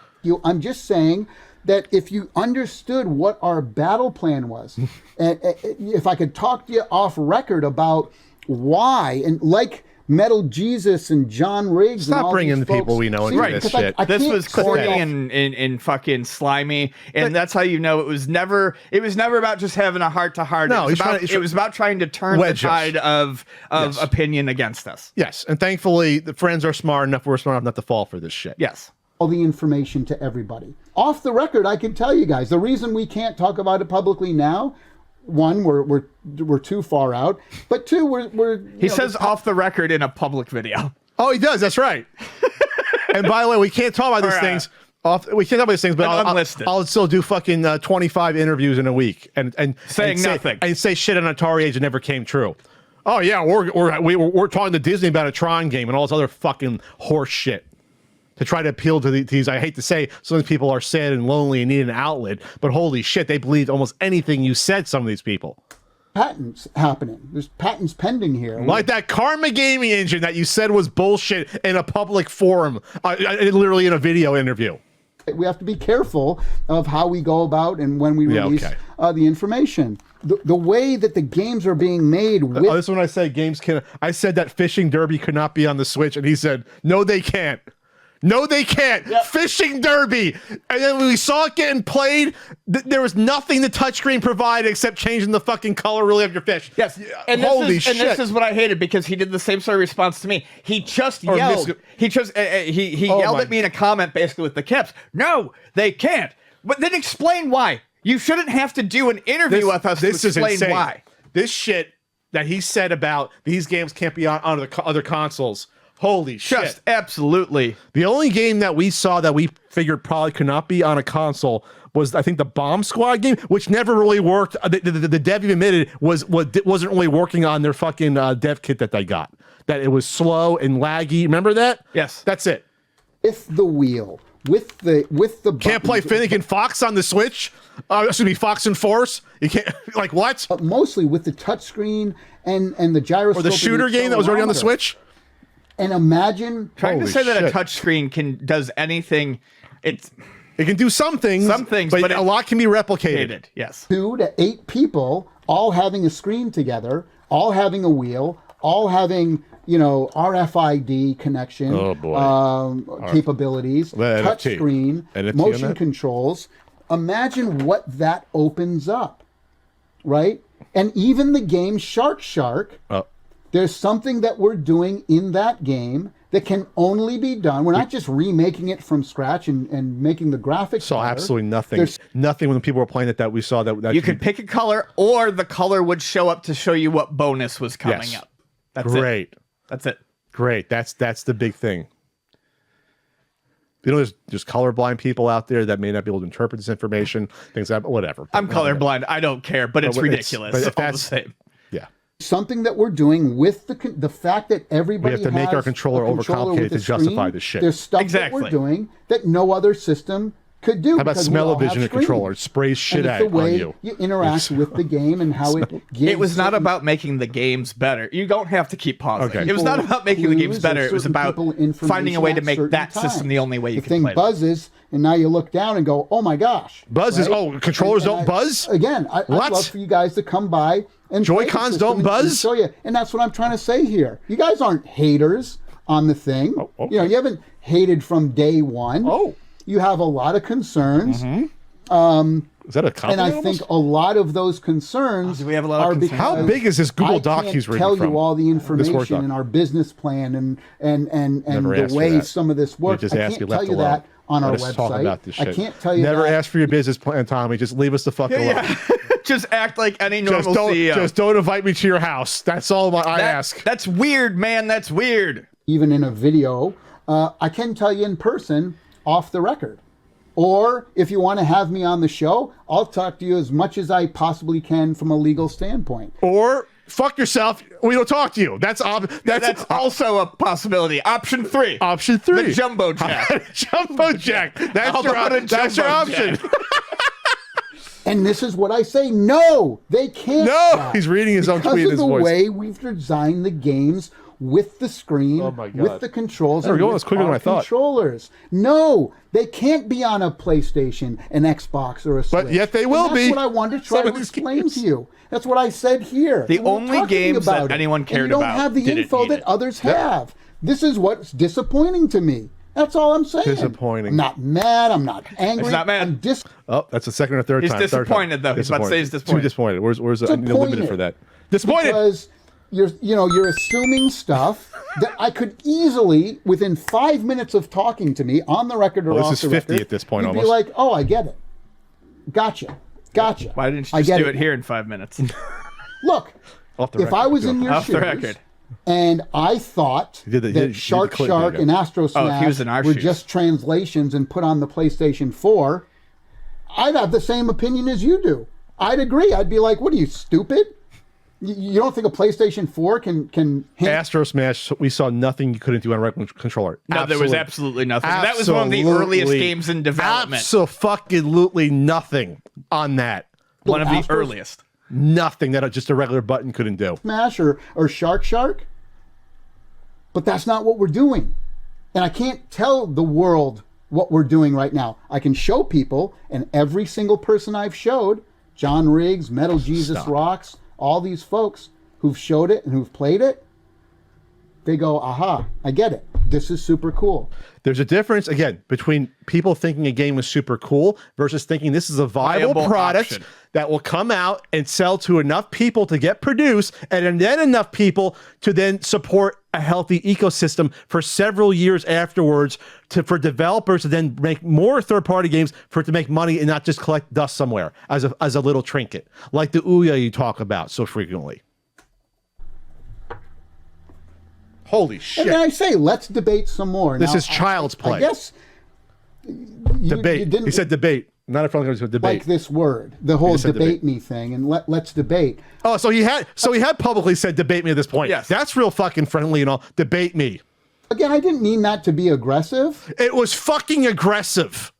I'm just saying that if you understood what our battle plan was, and if I could talk to you off record about why, and like Metal Jesus and John Riggs. Stop bringing the people we know into this shit. This was corny and fucking slimy, and that's how you know it was never about just having a heart to heart. No, it was about trying to turn the tide of opinion against us. Yes, and thankfully the friends are smart enough. We're smart enough not to fall for this shit. Yes. All the information to everybody. Off the record, I can tell you guys the reason we can't talk about it publicly now. One, we're too far out, but two, he says off the record in a public video. Oh, he does. That's right. And by the way, we can't talk about these things. We can't talk about these things, but I'll still do fucking 25 interviews in a week and saying nothing and say shit on Atari Age that never came true. Oh yeah, we're talking to Disney about a Tron game and all this other fucking horse shit. To try to appeal to these, I hate to say, some of these people are sad and lonely and need an outlet, but holy shit, they believed almost anything you said, some of these people. Patents happening. There's patents pending here. Like that Karma Gaming engine that you said was bullshit in a public forum, literally in a video interview. We have to be careful of how we go about and when we release the information. The way that the games are being made. This is when I say games can. I said that Fishing Derby could not be on the Switch, and he said, no, they can't. No, they can't. Yep. Fishing Derby. And then when we saw it getting played, there was nothing the touchscreen provided except changing the fucking color really of your fish. Yes. And holy shit. And this is what I hated because he did the same sort of response to me. He just yelled. He yelled at me in a comment basically with the caps. No, they can't. But then explain why. You shouldn't have to do an interview with us to explain why. This shit that he said about these games can't be on other consoles. Holy shit. Just absolutely. The only game that we saw that we figured probably could not be on a console was, I think, the Bomb Squad game, which never really worked. The dev even admitted wasn't really working on their fucking dev kit that they got. That it was slow and laggy. Remember that? Yes. That's it. with the wheel, with the Can't play buttons, Finnegan Fox on the Switch. Excuse me, Fox and Force. You can't like what? but mostly with the touchscreen and the gyroscope. Or the and shooter game that was already on the accelerometer. Switch. And imagine Trying to Holy say that a shit. touchscreen does anything, it can do some things, but a lot can be replicated. Yes. 2 to 8 people all having a screen together, all having a wheel, all having, RFID connection, capabilities, touch NFT. screen, NFT on motion that? controls. Imagine what that opens up, right? And even the game Shark, there's something that we're doing in that game that can only be done. We're not just remaking it from scratch and making the graphics. Saw better. absolutely nothing. There's- Nothing when people were playing that we saw that You could pick a color, or the color would show up to show you what bonus was coming Yes. up. That's great. it. That's it. Great. That's the big thing. There's colorblind people out there that may not be able to interpret this information. Things that whatever. I'm colorblind. I don't care, but it's But ridiculous. but if all the that's- same. Yeah. Something that we're doing with the fact that everybody We have to make has our controller a controller overcomplicated with a to justify screen, this shit. There's stuff that Exactly. we're doing that no other system could do. How about because we all have smell-o-vision a screens. controller? It sprays shit and it's out the on way you. interact with the game and how it gives. It was not certain about making the games better. You don't have to keep pausing. Okay. It was not about making the games clues or better. It was certain about people information finding a way to at make certain that system times. the only way you the can thing play it. buzzes, and now you look down and go, "Oh my gosh!" Buzzes. right? Oh, controllers And don't buzz? Again, I'd What? love for you guys to come by and play the Joy-Cons system don't and buzz? show you. And that's what I'm trying to say here. You guys aren't haters on the thing. Oh, okay. You haven't hated from day one. Oh. You have a lot of concerns. Is that a And compliment? I think almost? a lot of those concerns do we have a lot of are concerns? because How big is this Google I Doc can't he's reading tell from? you all the Word information doc. in our business plan and Never the asked for way that. some of this works. just I asked can't you tell left you alone. that on our Let us talk website. about this shit. I can't tell you Never that. ask for your business plan, Tommy. Just leave us the fuck alone. Yeah. Just act like any normal CEO. Just don't invite me to your house. That's all I ask. That's weird, man. That's weird. Even in a video, I can tell you in person off the record. Or if you want to have me on the show, I'll talk to you as much as I possibly can from a legal standpoint. Or fuck yourself. We don't talk to you. That's That's also a possibility. Option 3. option 3. The jumbo jack. Jumbo jack. That's How your, about a that's your jumbo option. jack? And this is what I say. No, they can't. No, stop. he's reading his own Because tweet in of his the voice. way we've designed the games with the screen, Oh my God. with the controls, There we and go. with That's quicker than our I thought. controllers. No, they can't be on a PlayStation, an Xbox, or a Switch. But yet they will and be. that's what I wanted to try Some to of these explain games. to you. That's what I said here. The And we're only talking games that about it. anyone And cared you don't about have the didn't info need that it. others have. This is what's disappointing to me. That's all I'm saying. Disappointing. I'm not mad. I'm not angry. He's not mad. I'm Oh, that's the second or third He's time. Third time. disappointed, though. He's about to say he's disappointed. Too disappointed. Where's I need a limited Disappointed. for that? Disappointed. Because you're assuming stuff that I could easily, within 5 minutes of talking to me on the record or Well, off this is the 50 record, at this point you'd almost. be like, "Oh, I get it. Gotcha. Why didn't you I just get do it now." here in 5 minutes? Look, Off the if record. I was Go. in your Off the shoes record. and I thought did the- you that did the Shark clip, Shark there you and go. Astro Oh, if he Smash was in our were shoes. just translations and put on the PlayStation 4, I'd have the same opinion as you do. I'd agree. I'd be like, "What are you, stupid? You don't think a PlayStation 4 can hit Astro Smash, we saw nothing you couldn't do on a regular controller. No, there was absolutely nothing. That was one of the earliest Absolutely. games in development. Absolutely nothing on that. One of the Astros- earliest. Nothing that just a regular button couldn't do. Smash or Shark Shark?" But that's not what we're doing. And I can't tell the world what we're doing right now. I can show people, and every single person I've showed, John Riggs, Metal Jesus Stop. Rocks, all these folks who've showed it and who've played it, they go, "Aha, I get it. This is super cool." There's a difference, again, between people thinking a game is super cool versus thinking this is a viable Viable product option. that will come out and sell to enough people to get produced, and then enough people to then support a healthy ecosystem for several years afterwards for developers to then make more third-party games for it to make money and not just collect dust somewhere as a little trinket, like the Ouya you talk about so frequently. Holy shit. And then I say, let's debate some more. This Now, is child's play. I guess Debate. You didn't He said debate. Not a friendly debate. like this word, the whole just said debate debate. me thing, and let's debate. Oh, so he had publicly said debate me at this point. Yes. That's real fucking friendly and all. Debate me. Again, I didn't mean that to be aggressive. It was fucking aggressive.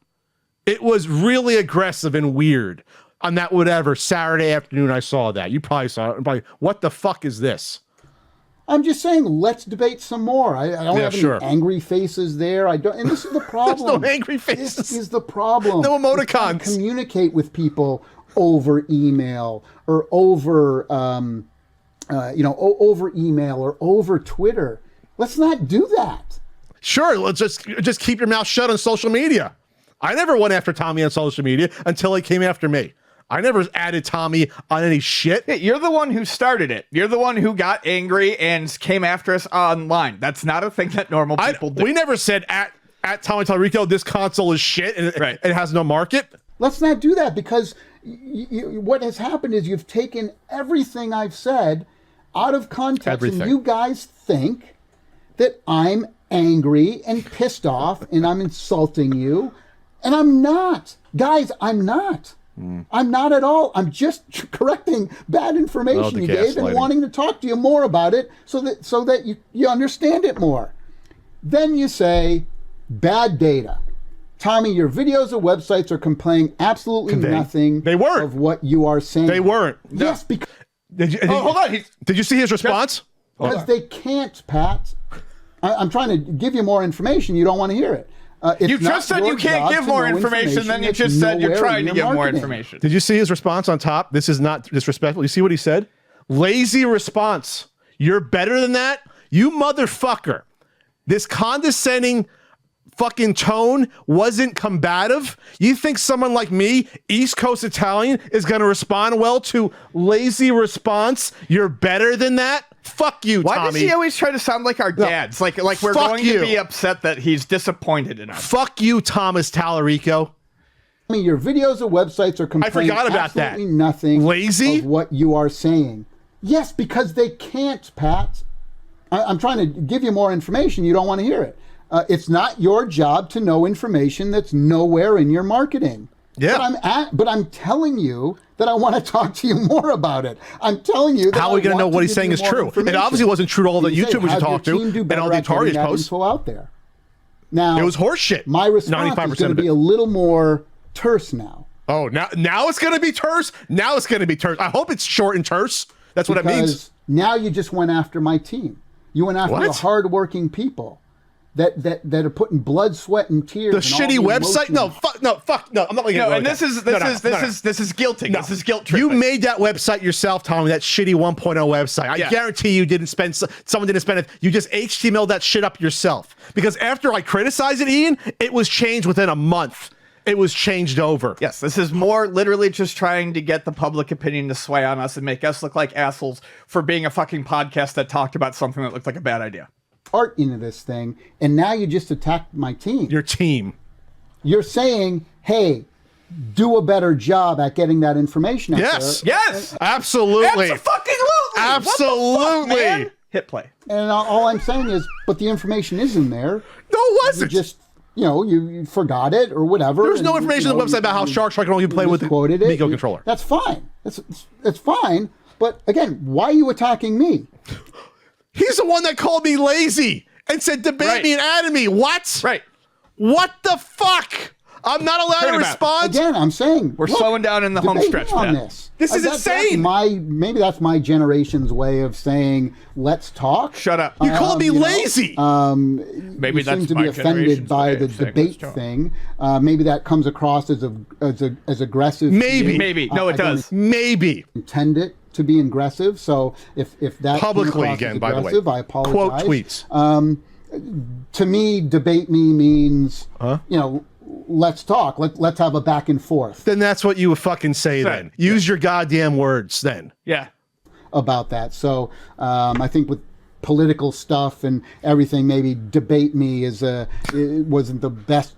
It was really aggressive and weird. On that whatever Saturday afternoon, I saw that. You probably saw it. Probably, what the fuck is this? I'm just saying, let's debate some more. I don't have sure. any angry faces there. I don't, and this is the problem. There's no angry faces. This is the problem. No You emoticons. can't communicate with people over email or over, over email or over Twitter. Let's not do that. Sure, let's just keep your mouth shut on social media. I never went after Tommy on social media until he came after me. I never added Tommy on any shit. Hey, you're the one who started it. You're the one who got angry and came after us online. That's not a thing that normal people do. We never said at Tommy Tallarico, this console is shit and it has no market. Let's not do that, because what has happened is you've taken everything I've said out of context, and you guys think that I'm angry and pissed off and I'm insulting you, and I'm not. Guys, I'm not. I'm not at all. I'm just correcting bad information you gave and wanting to talk to you more about it so that you understand it more. Then you say, bad data. Tommy, your videos or websites are conveying absolutely nothing of what you are saying. They weren't. Yes, because... hold on. Did you see his response? Because they can't, Pat. I'm trying to give you more information. You don't want to hear it. You just said you can't give more information, then you just said you're trying to give more information. Did you see his response on top? This is not disrespectful. You see what he said? Lazy response. You're better than that? You motherfucker. This condescending fucking tone wasn't combative. You think someone like me, East Coast Italian, is going to respond well to lazy response? You're better than that? Fuck you, Tommy. Why does he always try to sound like our dads? Like we're going to be upset that he's disappointed in us. Fuck you, Thomas Tallarico. I mean, your videos or websites are complaining absolutely nothing lazy of what you are saying. Yes, because they can't, Pat. I'm trying to give you more information. You don't want to hear it. It's not your job to know information that's nowhere in your marketing. Yeah. But I'm telling you that I want to talk to you more about it. I'm telling you that how are we going to know what he's saying is true? It obviously wasn't true to all the YouTubers you talked to and all the Atari posts. Info out there. Now, it was horseshit. My response is going to be a little more terse now. Oh, now it's going to be terse? Now it's going to be terse. I hope it's short and terse. That's what it means. Now you just went after my team. You went after the hardworking people that are putting blood, sweat, and tears. The shitty website? No. I'm not looking at it. And this is guilting. No. This is guilt You tripping. made that website yourself, Tommy. That shitty 1.0 website. I guarantee you didn't spend. Someone didn't spend it. You just HTML'd that shit up yourself. Because after I criticized it, Ian, it was changed within a month. It was changed over. Yes, this is more literally just trying to get the public opinion to sway on us and make us look like assholes for being a fucking podcast that talked about something that looked like a bad idea. Art into this thing, and now you just attacked my team. Your team. You're saying, hey, do a better job at getting that information out there. Yes, absolutely. Absolutely. Hit play. And all I'm saying is, but the information is in there. No, it wasn't. You just, you forgot it or whatever. There's no information on the website about how Shark can only play with the Miko controller. That's fine. That's fine. But again, why are you attacking me? He's the one that called me lazy and said debate me and added me. What? Right. What the fuck? I'm not allowed to respond. Again, I'm saying we're slowing down in the home stretch on this. This is insane. Maybe that's my generation's way of saying let's talk. Shut up. You called me lazy. Maybe you that's seem to be offended by the debate thing. Maybe that comes across as aggressive. Maybe. No, it does. Maybe. Intend it to be aggressive. So if that publicly again, by the way, I apologize. Quote tweets. To me, debate me means let's talk. Let's have a back and forth. Then that's what you would fucking say. Then use your goddamn words. Then about that. So I think with political stuff and everything, maybe debate me it wasn't the best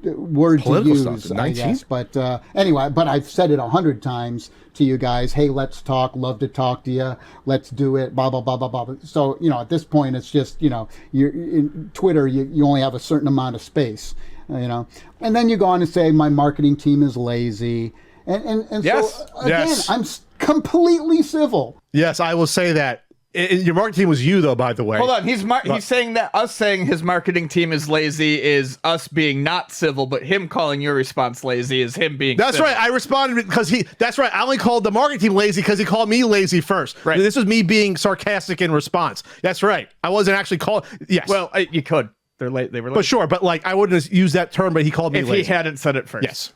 word political to use, I guess. But anyway, but I've said it 100 times to you guys. Hey, let's talk. Love to talk to you. Let's do it. Blah blah blah blah blah. So at this point, it's just you're in Twitter. You only have a certain amount of space. And then you go on and say my marketing team is lazy. And so again, I'm completely civil. Yes, I will say that. Your marketing team was you, though, by the way. Hold on, he's saying that us saying his marketing team is lazy is us being not civil, but him calling your response lazy is him being That's civil. right. I responded because that's right. I only called the marketing team lazy because he called me lazy first. Right. This was me being sarcastic in response. That's right. I wasn't actually called. Yes. Well, you could. They're late. They were late. But sure. But like, I wouldn't have used that term, but he called me if lazy. he hadn't said it first. Yes.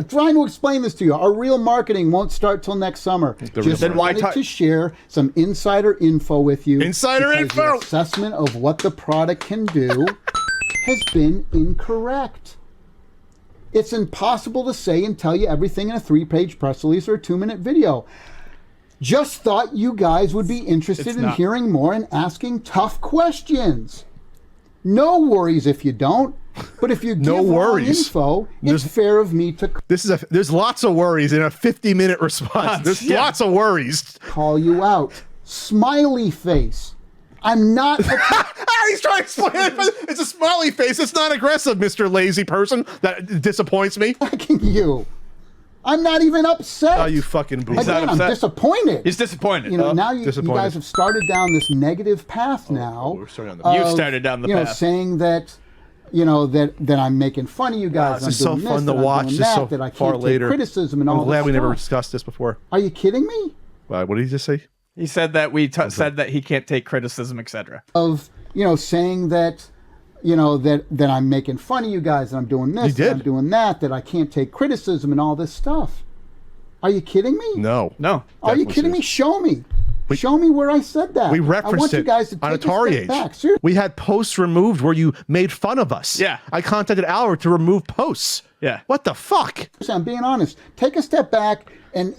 Trying to explain this to you. Our real marketing won't start till next summer. Just Then why wanted to share some insider info with you. Insider because info! Your assessment of what the product can do has been incorrect. It's impossible to say and tell you everything in a 3-page press release or a 2-minute video. Just thought you guys would be interested in hearing more and asking tough questions. No worries if you don't. But if you give wrong info, it's fair of me to There's lots of worries in a 50-minute response. There's lots of worries. Call you out. Smiley face. I'm not. He's trying to explain it. But it's a smiley face. It's not aggressive, Mr. Lazy Person. That disappoints me. Attacking you. I'm not even upset. Oh, you fucking booze. Again, I'm disappointed. He's disappointed. You know, now you guys have started down this negative path now. We're starting on the You started down the path. Saying that, that I'm making fun of you guys. This is so fun to watch. This is so that I far can't later. take criticism and all I'm glad this we never stuff. discussed this before. Are you kidding me? What did he just say? He said that said that he can't take criticism, etc. Of saying that, that I'm making fun of you guys and I'm doing this, and I'm doing that I can't take criticism and all this stuff. Are you kidding me? No. Are you kidding me? Show me. Show me where I said that. We referenced I want it you guys to on take Atari a step Age. back. Seriously. We had posts removed where you made fun of us. Yeah. I contacted Albert to remove posts. Yeah. What the fuck? I'm being honest. Take a step back and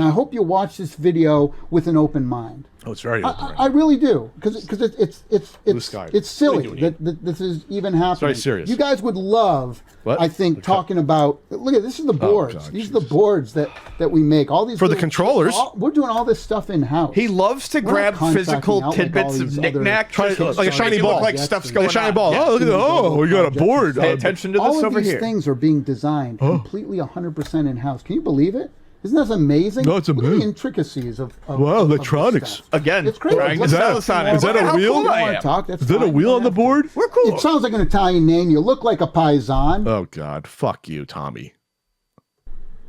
I hope you watch this video with an open mind. Oh, it's very open. I really do, because it's silly What are you doing? that this is even happening. very serious. You guys would love, What? I think, talking about. Look at this is the boards. God, These are the boards that we make. All these For the little- controllers. we're doing all this stuff in house. He loves to We're not grab contracting physical out like tidbits all of these knickknack, other just like a to shiny make it ball. look like Yes, stuff's like going Like a shiny on. ball. Yeah. Oh, look at that. Oh, we got a board. Pay attention to this all of over these here. things are being designed completely 100% in house. Can you believe it? Isn't that amazing? No, it's Look at the amazing. intricacies of Wow, of this electronics. stuff. Again, It's crazy. trying to Is that- sell us on it. is that Look a at how wheel? cool I You wanna am. talk? That's Is that a fine. wheel on the board? We're cool. It sounds like an Italian name. You look like a paisan. Oh, God. Fuck you, Tommy.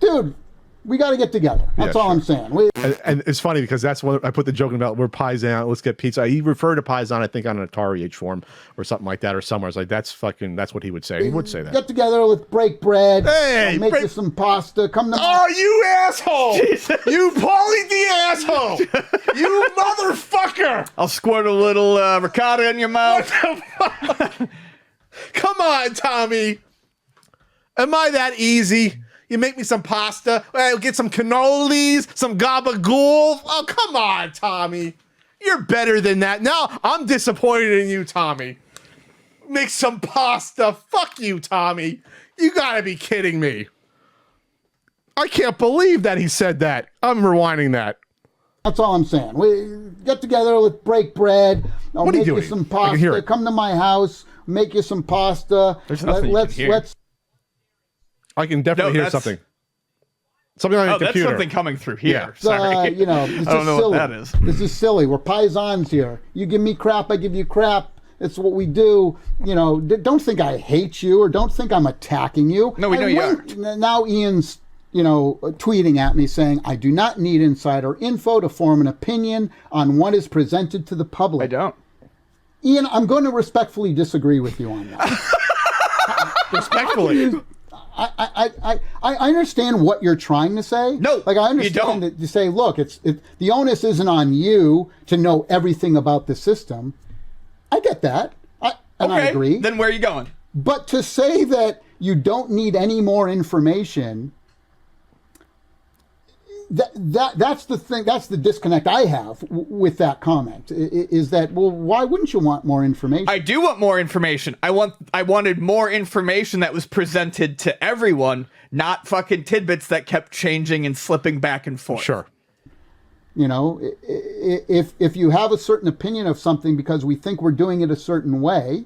Dude, we got to get together. That's Yeah, all I'm saying. And it's funny because that's what I put the joke about. We're Paisan. Let's get pizza. He referred to Paisan, I think, on an Atari Age forum or something like that, or somewhere. I was like, that's what he would say. He would say that. Get together, let's break bread. Hey, I'll make you some pasta. Come to Oh, you asshole! You Paulie the asshole! You motherfucker! I'll squirt a little ricotta in your mouth. Come on, Tommy. Am I that easy? You make me some pasta. I'll get some cannolis, some gabagool. Oh, come on, Tommy. You're better than that. Now I'm disappointed in you, Tommy. Make some pasta. Fuck you, Tommy. You gotta be kidding me. I can't believe that he said that. I'm rewinding that. That's all I'm saying. We get together, let's break bread. I'll What are you make you doing? some I can hear pasta. it. Come to my house, make you some pasta. There's nothing you can hear. Let's I can definitely hear that's- something. Something on your Oh, that's computer. something coming through here. Yeah. Sorry. this I is don't know silly. what that is. This is silly. We're paisans here. You give me crap, I give you crap. It's what we do. Don't think I hate you or don't think I'm attacking you. No, we know you are. Now Ian's, tweeting at me saying, I do not need insider info to form an opinion on what is presented to the public. I don't. Ian, I'm going to respectfully disagree with you on that. Respectfully. I understand what you're trying to say. No, like I you understand don't. that you say, look, the onus isn't on you to know everything about the system. I get that, I agree. Then where are you going? But to say that you don't need any more information, that's the thing. That's the disconnect I have with that comment. Is that, well, why wouldn't you want more information? I do want more information. I wanted more information that was presented to everyone, not fucking tidbits that kept changing and slipping back and forth. Sure. If you have a certain opinion of something because we think we're doing it a certain way,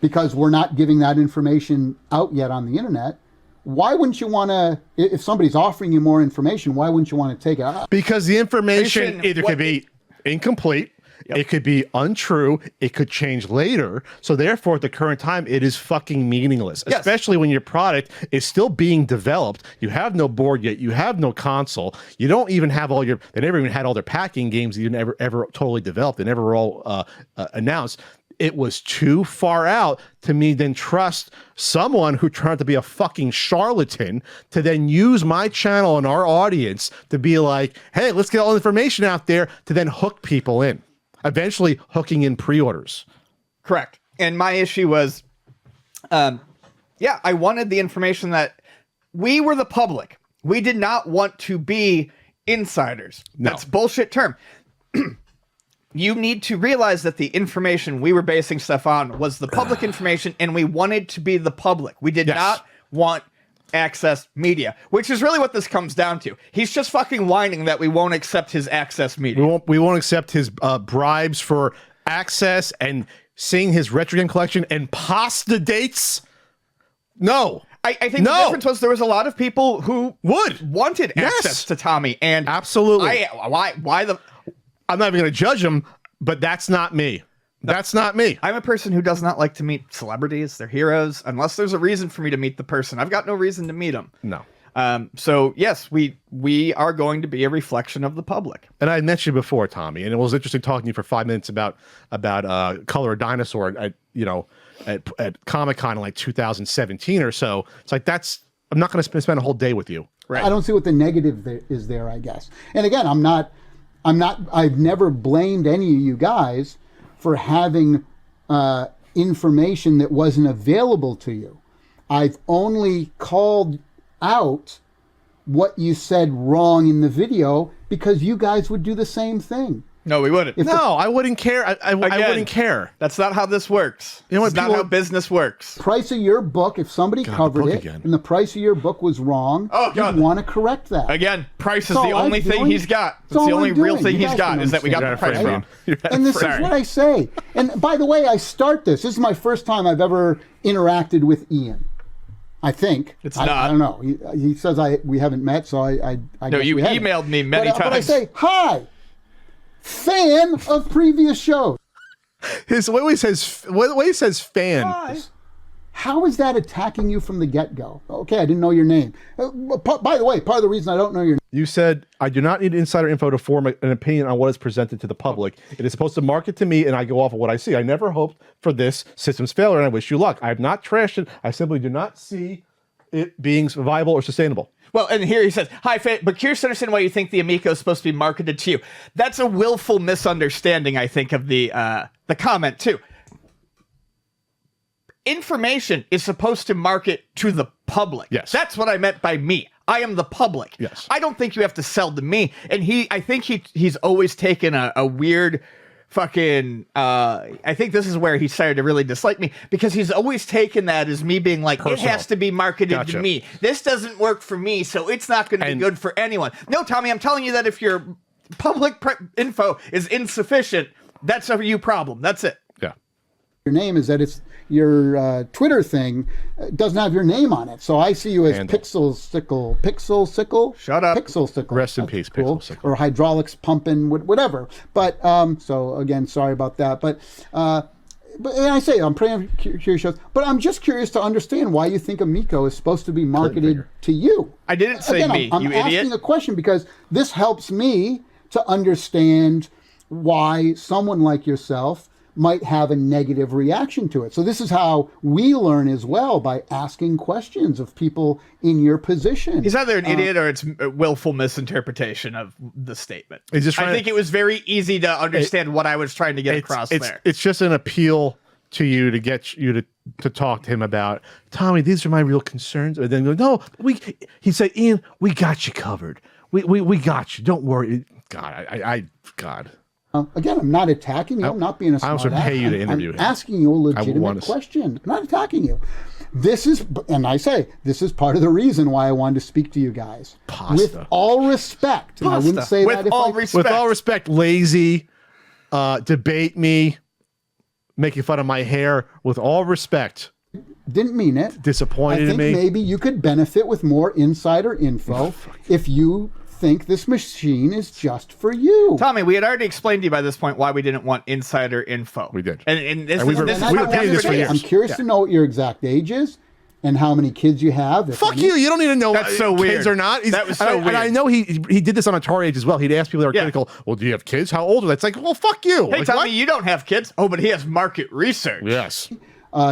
because we're not giving that information out yet on the internet, why wouldn't you want to, if somebody's offering you more information, why wouldn't you want to take it? Because the information either could be incomplete, It could be untrue. It could change later. So therefore, at the current time, it is fucking meaningless, especially when your product is still being developed. You have no board yet. You have no console. You don't even have they never even had all their packing games that you never ever totally developed. They never were all announced. It was too far out to me then trust someone who turned out to be a fucking charlatan to then use my channel and our audience to be like, hey, let's get all the information out there to then hook people in, eventually hooking in pre-orders. Correct. And my issue was, I wanted the information that we were the public. We did not want to be insiders. No. That's a bullshit term. You need to realize that the information we were basing stuff on was the public information, and we wanted to be the public. We did not want access media, which is really what this comes down to. He's just fucking whining that we won't accept his access media. We won't accept his bribes for access and seeing his retro game collection and pasta dates. No. I think the difference was there was a lot of people who wanted access to Tommy, and absolutely. Why I'm not even going to judge him, but that's not me. That's not me. I'm a person who does not like to meet celebrities, their heroes, unless there's a reason for me to meet the person. I've got no reason to meet them. No. So yes, we are going to be a reflection of the public. And I mentioned before, Tommy, and it was interesting talking to you for 5 minutes about Color a Dinosaur at Comic-Con in like 2017 or so. It's like I'm not going to spend a whole day with you. Right. I don't see what the negative is there, I guess. And again, I've never blamed any of you guys for having information that wasn't available to you. I've only called out what you said wrong in the video because you guys would do the same thing. No, we wouldn't. I wouldn't care. I wouldn't care. That's not how this works. You know what? That's not how business works. Price of your book, if somebody covered it and the price of your book was wrong, you'd want to correct that. Again, price is the only thing he's got. It's the only real thing he's got is that we got the price wrong. And this is what I say. And by the way, I start this. This is my first time I've ever interacted with Ian. I think. It's not. I don't know. He says we haven't met, so I no, you emailed me many times. But I say, hi. Fan of previous shows. The way he says fan. Hi. How is that attacking you from the get-go? Okay, I didn't know your name. By the way, part of the reason I don't know your name. You said, I do not need insider info to form an opinion on what is presented to the public. It is supposed to market to me, and I go off of what I see. I never hoped for this system's failure, and I wish you luck. I have not trashed it. I simply do not see it being viable or sustainable. Well, and here he says, hi, but curious to understand why you think the Amico is supposed to be marketed to you. That's a willful misunderstanding, I think, of the comment, too. Information is supposed to market to the public. Yes. That's what I meant by me. I am the public. Yes. I don't think you have to sell to me. And I think he's always taken a weird fucking I think this is where he started to really dislike me, because he's always taken that as me being like, personal. It has to be marketed to me. This doesn't work for me, so it's not going to be good for anyone. No, Tommy, I'm telling you that if your public info is insufficient, that's a you problem. That's it. Yeah. Your name is that it's your Twitter thing doesn't have your name on it, so I see you as Pixel Sickle. Shut up. Pixel Sickle. Rest in peace, Pixel Sickle. Or hydraulics pumping, whatever. But so again, sorry about that. But and I say I'm pretty curious, but I'm just curious to understand why you think Amico is supposed to be marketed to you. I didn't say again, me. I'm you idiot. asking a question because this helps me to understand why someone like yourself might have a negative reaction to it. So this is how we learn as well, by asking questions of people in your position. He's either an idiot or it's a willful misinterpretation of the statement. I think it was very easy to understand what I was trying to get across there. It's just an appeal to you to get you to talk to him about, Tommy, these are my real concerns. Or then go, no, he said, Ian, we got you covered. We got you. Don't worry. God, God. Again, I'm not attacking you. I'm not being a smart ass. I also pay you to interview him. I'm asking you a legitimate question. I'm not attacking you. This is, and I say, this is part of the reason why I wanted to speak to you guys. With all respect. And I wouldn't say that if with all respect, lazy, debate me, making fun of my hair. With all respect. Didn't mean it. Disappointed in me. I think maybe you could benefit with more insider info if you think this machine is just for you. Tommy, we had already explained to you by this point why we didn't want insider info. We did. And this And we is were- this is we how were paying this for desperate it years. is. I'm curious to know what your exact age is and how many kids you have. if Fuck any. you! You don't need to know That's so kids weird. or not. That was so and I, weird. And I know he did this on Atari Age as well. He'd ask people that are Yeah. critical. Well, do you have kids? How old are they? It's like, well, fuck you. Hey, Like, Tommy, what? you don't have kids. Oh, but he has market research. Yes.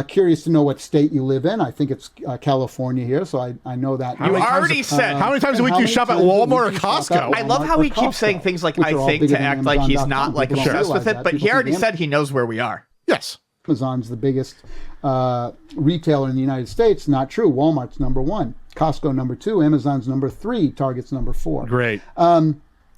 Curious to know what state you live in. I think it's California here, so I know that. You already said. How many times a And week how do you many shop at times a week Walmart do or you shop Costco? at I love Walmart how or he keeps saying Costco, things like which I are all think bigger to than act like he's Amazon.com. not like People don't obsessed with realize it, that. but he People already think said he knows where we are. Yes. Amazon's the biggest retailer in the United States. Not true. Walmart's number 1, Costco number 2, Amazon's number 3, Target's number 4. Great.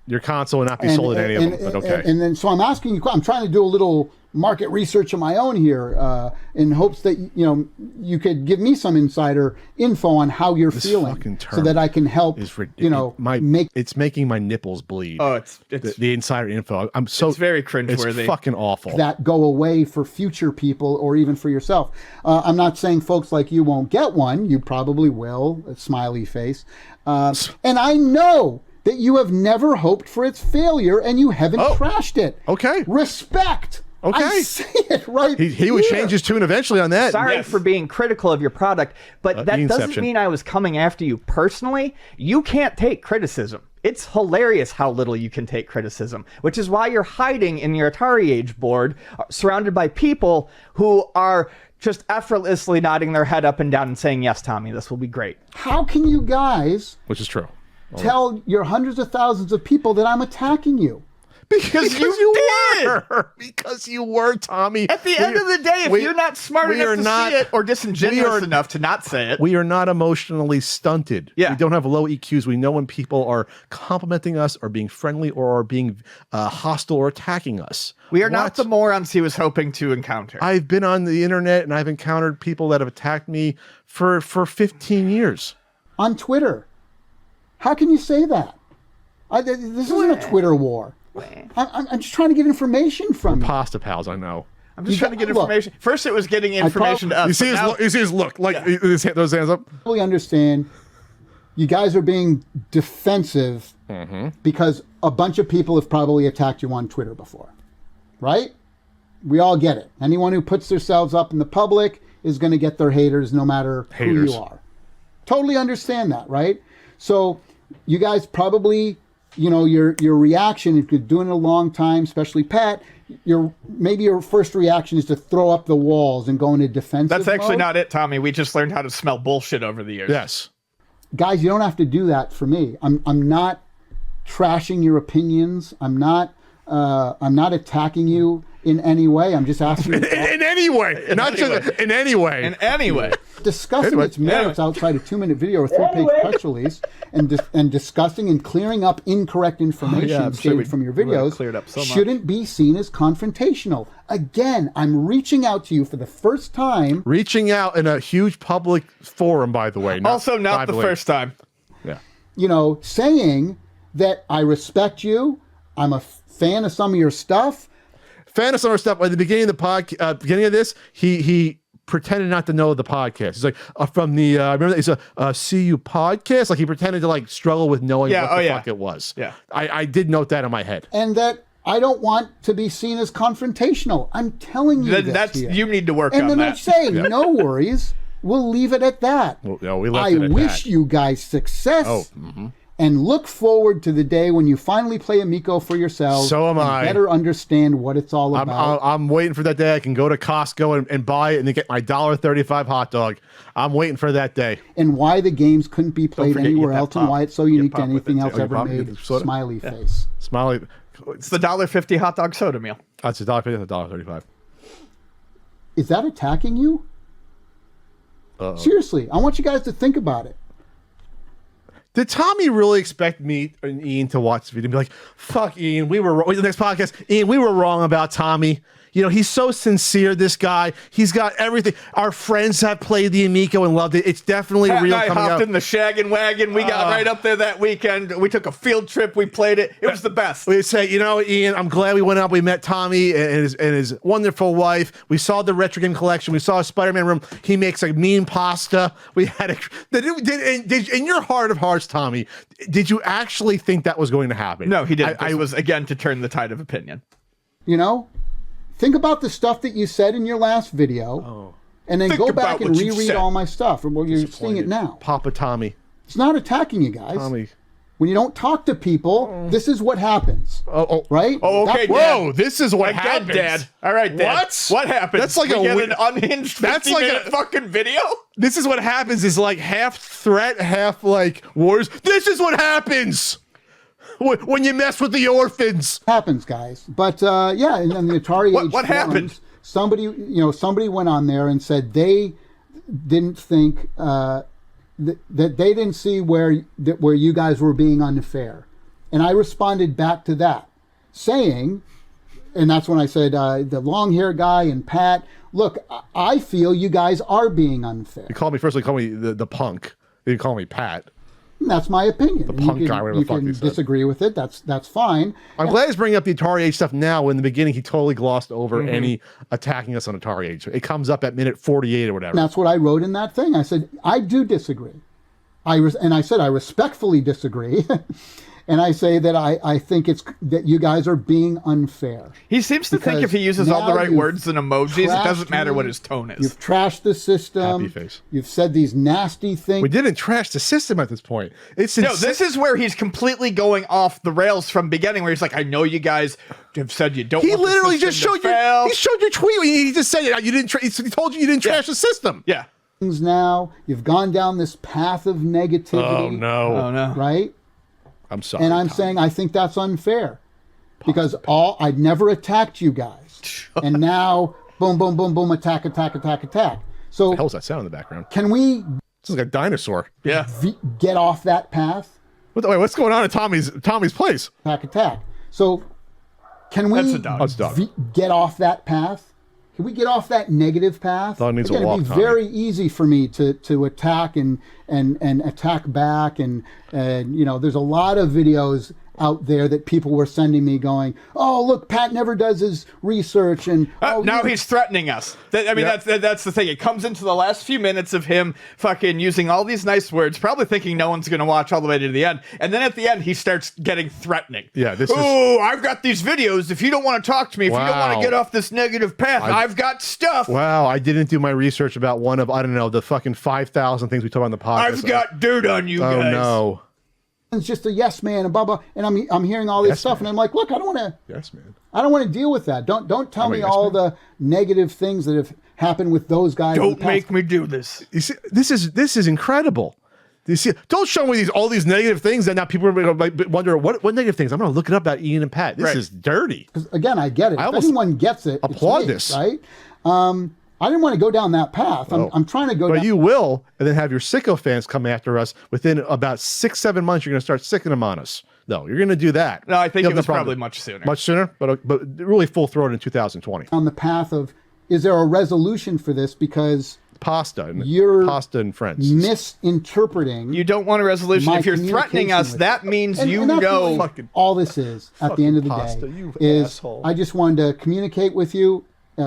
Your console will not be sold at any of them, but okay. And then, so I'm asking you. I'm trying to do a little market research of my own here, in hopes that you could give me some insider info on how you're feeling, fucking term so that I can help. Is ridiculous. Make. It's making my nipples bleed. Oh, it's the insider info. I'm so it's very cringeworthy. It's fucking awful. That go away for future people or even for yourself. I'm not saying folks like you won't get one. You probably will. A smiley face. And I know that you have never hoped for its failure and you haven't crashed it. Okay. Respect. Okay. I see it right he would change his tune eventually on that. Sorry for being critical of your product, but that doesn't Inception. mean I was coming after you personally. You can't take criticism. It's hilarious how little you can take criticism, which is why you're hiding in your Atari Age board, surrounded by people who are just effortlessly nodding their head up and down and saying, yes, Tommy, this will be great. How can you guys Which is true. tell your hundreds of thousands of people that I'm attacking you? Because you did. were. Because you were, Tommy. At the end of the day, if you're not smart we are enough to not- see it or disingenuous we are- enough to not say it, We are not emotionally stunted. Yeah. We don't have low EQs. We know when people are complimenting us or being friendly or are being hostile or attacking us. we are not the morons he was hoping to encounter. I've been on the internet and I've encountered people that have attacked me for 15 years. On Twitter. How can you say that? This isn't a Twitter war. I'm just trying to get information from you. Pasta pals, I know. I'm just You trying to get look, information. First, it was getting information to us. You see but his now- look, you see his look, like those hands up. Fully understand you guys are being defensive because a bunch of people have probably attacked you on Twitter before, right? We all get it. Anyone who puts themselves up in the public is going to get their haters no matter who Haters. you are. Totally understand that, right? So you guys probably, your reaction, if you're doing it a long time, especially Pat, maybe your first reaction is to throw up the walls and go into defensive That's actually mode. not it, Tommy. We just learned how to smell bullshit over the years. Yes. Guys, you don't have to do that for me. I'm not trashing your opinions. I'm not attacking you in any way. I'm just asking you In any way. Not just in any way. And anyway, discussing its merits outside a 2-minute video or 3-page press release and discussing and clearing up incorrect information I'm sure stated we from your would've videos cleared up so much. shouldn't be seen as confrontational. Again, I'm reaching out to you for the first time. Reaching out in a huge public forum, by the way. also not the privately. first time. Yeah. Saying that I respect you, I'm a fan of some of your stuff. Fan of summer stuff. At the beginning of the beginning of this, he pretended not to know the podcast. He's like from the I remember it's a CU podcast. Like he pretended to like struggle with knowing what the fuck it was. Yeah. I did note that in my head. And that I don't want to be seen as confrontational. I'm telling you this here. You need to work And on then that. I'm saying, no worries. We'll leave it at that. Well, no, we left I it at wish that. you guys success. And look forward to the day when you finally play Amico for yourselves. So am and I. Better understand what it's all about. I'm waiting for that day I can go to Costco and buy it and then get my $1.35 hot dog. I'm waiting for that day. and why the games couldn't be played forget you anywhere get that else and pop. why it's so Get unique to pop with anything it, else too. ever Pop, get made. the soda. Smiley face. Smiley. It's the $1.50 hot dog soda meal. That's $1.50, $1.35. Is that attacking you? Seriously, I want you guys to think about it. Did Tommy really expect me and Ian to watch this video and be like, fuck Ian, we were wrong. The next podcast, Ian, we were wrong about Tommy. You know, he's so sincere, this guy. He's got everything. Our friends have played the Amico and loved it. It's definitely Pat real and I coming hopped out. in the shaggin' wagon. We got right up there that weekend. We took a field trip. We played it. It was the best. We say, you know, Ian, I'm glad we went up. We met Tommy and his wonderful wife. We saw the retro game collection. We saw a Spider-Man room. He makes a mean pasta. We had in your heart of hearts, Tommy, did you actually think that was going to happen? No, he didn't. I was, again, to turn the tide of opinion. You know, think about the stuff that you said in your last video, and then go back and reread all my stuff. Well, you're seeing it now. Papa Tommy. It's not attacking you guys. Tommy. When you don't talk to people, this is what happens. Right? Oh, okay, Dad. Whoa, this is what Again, happens. Dad. All right, Dad. What happened? That's like an unhinged 50-minute fucking video? This is what happens, is like half threat, half like wars. This is what happens when you mess with the orphans. Happens, guys. But yeah, and then the Atari Age what happened? forums, somebody went on there and said they didn't think that they didn't see where you guys were being unfair, and I responded back to that, saying, and that's when I said the long hair guy and Pat. Look, I feel you guys are being unfair. You call me the punk. You call me Pat. And that's my opinion. The punk guy, whatever the fuck he You said. can disagree with it. That's fine. I'm glad he's bringing up the Atari Age stuff now. When in the beginning he totally glossed over any attacking us on Atari Age. It comes up at minute 48 or whatever. And that's what I wrote in that thing. I said, I do disagree. I said, I respectfully disagree. And I say that I think it's that you guys are being unfair. He seems to think if he uses all the right words and emojis, it doesn't matter what his tone is. You've trashed the system. Happy face. You've said these nasty things. We didn't trash the system at this point. No, this is where he's completely going off the rails from beginning, where he's like, I know you guys have said you don't He want the literally system just to showed fail. you. He showed your tweet. He just said you didn't. He told you didn't trash the system. Yeah. Now you've gone down this path of negativity. Oh no. Oh no. Right? I'm sorry. And I'm saying I think that's unfair because I'd never attacked you guys, and now boom, boom, boom, boom, attack. So What the hell's that sound in the background? can we It's like a dinosaur. Yeah. get off that path? What's going on at Tommy's place? Attack. So can we That's a dog. That's a dog. get off that path? Can we get off that negative path? Dog needs a walk, It'd be Tommy. very easy for me to attack and attack back, and you know, there's a lot of videos out there that people were sending me going, oh, look, Pat never does his research, and Now he's threatening us. That's the thing. It comes into the last few minutes of him fucking using all these nice words, probably thinking no one's going to watch all the way to the end. And then at the end, he starts getting threatening. Yeah, I've got these videos. If you don't want to talk to me, if you don't want to get off this negative path, I've got stuff. Wow, I didn't do my research about one of, I don't know, the fucking 5,000 things we talk about on the podcast. I've got dirt on you guys. Oh no. it's just a yes man and blah blah, and I'm hearing all this Yes, stuff, man. and I'm like, look, I don't want to. Yes, man. I don't want to deal with that. Don't tell I'm a me yes all man. the negative things that have happened with those guys. in the Don't past. make me do this. You see, this is incredible. You see, don't show me all these negative things that now people are going to wonder what negative things. I'm going to look it up about Ian and Pat. This is dirty. 'Cause, again, I get it. I If almost anyone gets it, it's applaud me, this. right? I didn't want to go down that path. I'm trying to go But down. you will, and then have your sicko fans come after us. Within about 6-7 months, you're going to start sicking them on us. No, you're going to do that. No, I think You it have was problem. probably much sooner. Much sooner, but really full throat in 2020. on the path of, is there a resolution for this? Because Pasta and friends. misinterpreting. You don't want a resolution. My If you're threatening us, communication that with means And- you and that's know. really all this is at the end of the pasta, day you is asshole. I just wanted to communicate with you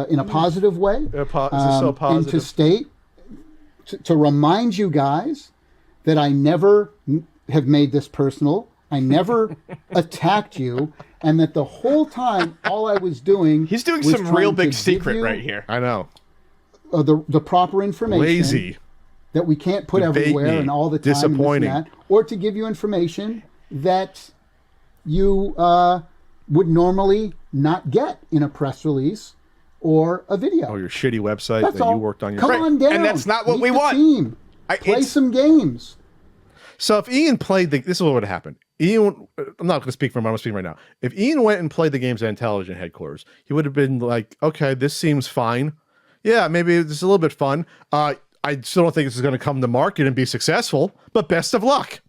in a positive way. This is so And positive. to state, to remind you guys that I never have made this personal. I never attacked you, and that the whole time all I was doing He's doing was some real trying big to secret give you, right here. I know. The proper information Lazy. that we can't put Debate everywhere me. and all the time. Disappointing. And this and that, or to give you information that you would normally not get in a press release or a video. Oh, your shitty website That's that all. you worked on Come yourself. on down. And that's not what Meet we the want. Team. Play it's- some games. So if Ian played this is what would happen. Ian, I'm not going to speak for him. I'm speaking right now. If Ian went and played the games at Intellivision headquarters, he would have been like, okay, this seems fine. Yeah, maybe it's a little bit fun. I still don't think this is going to come to market and be successful, but best of luck.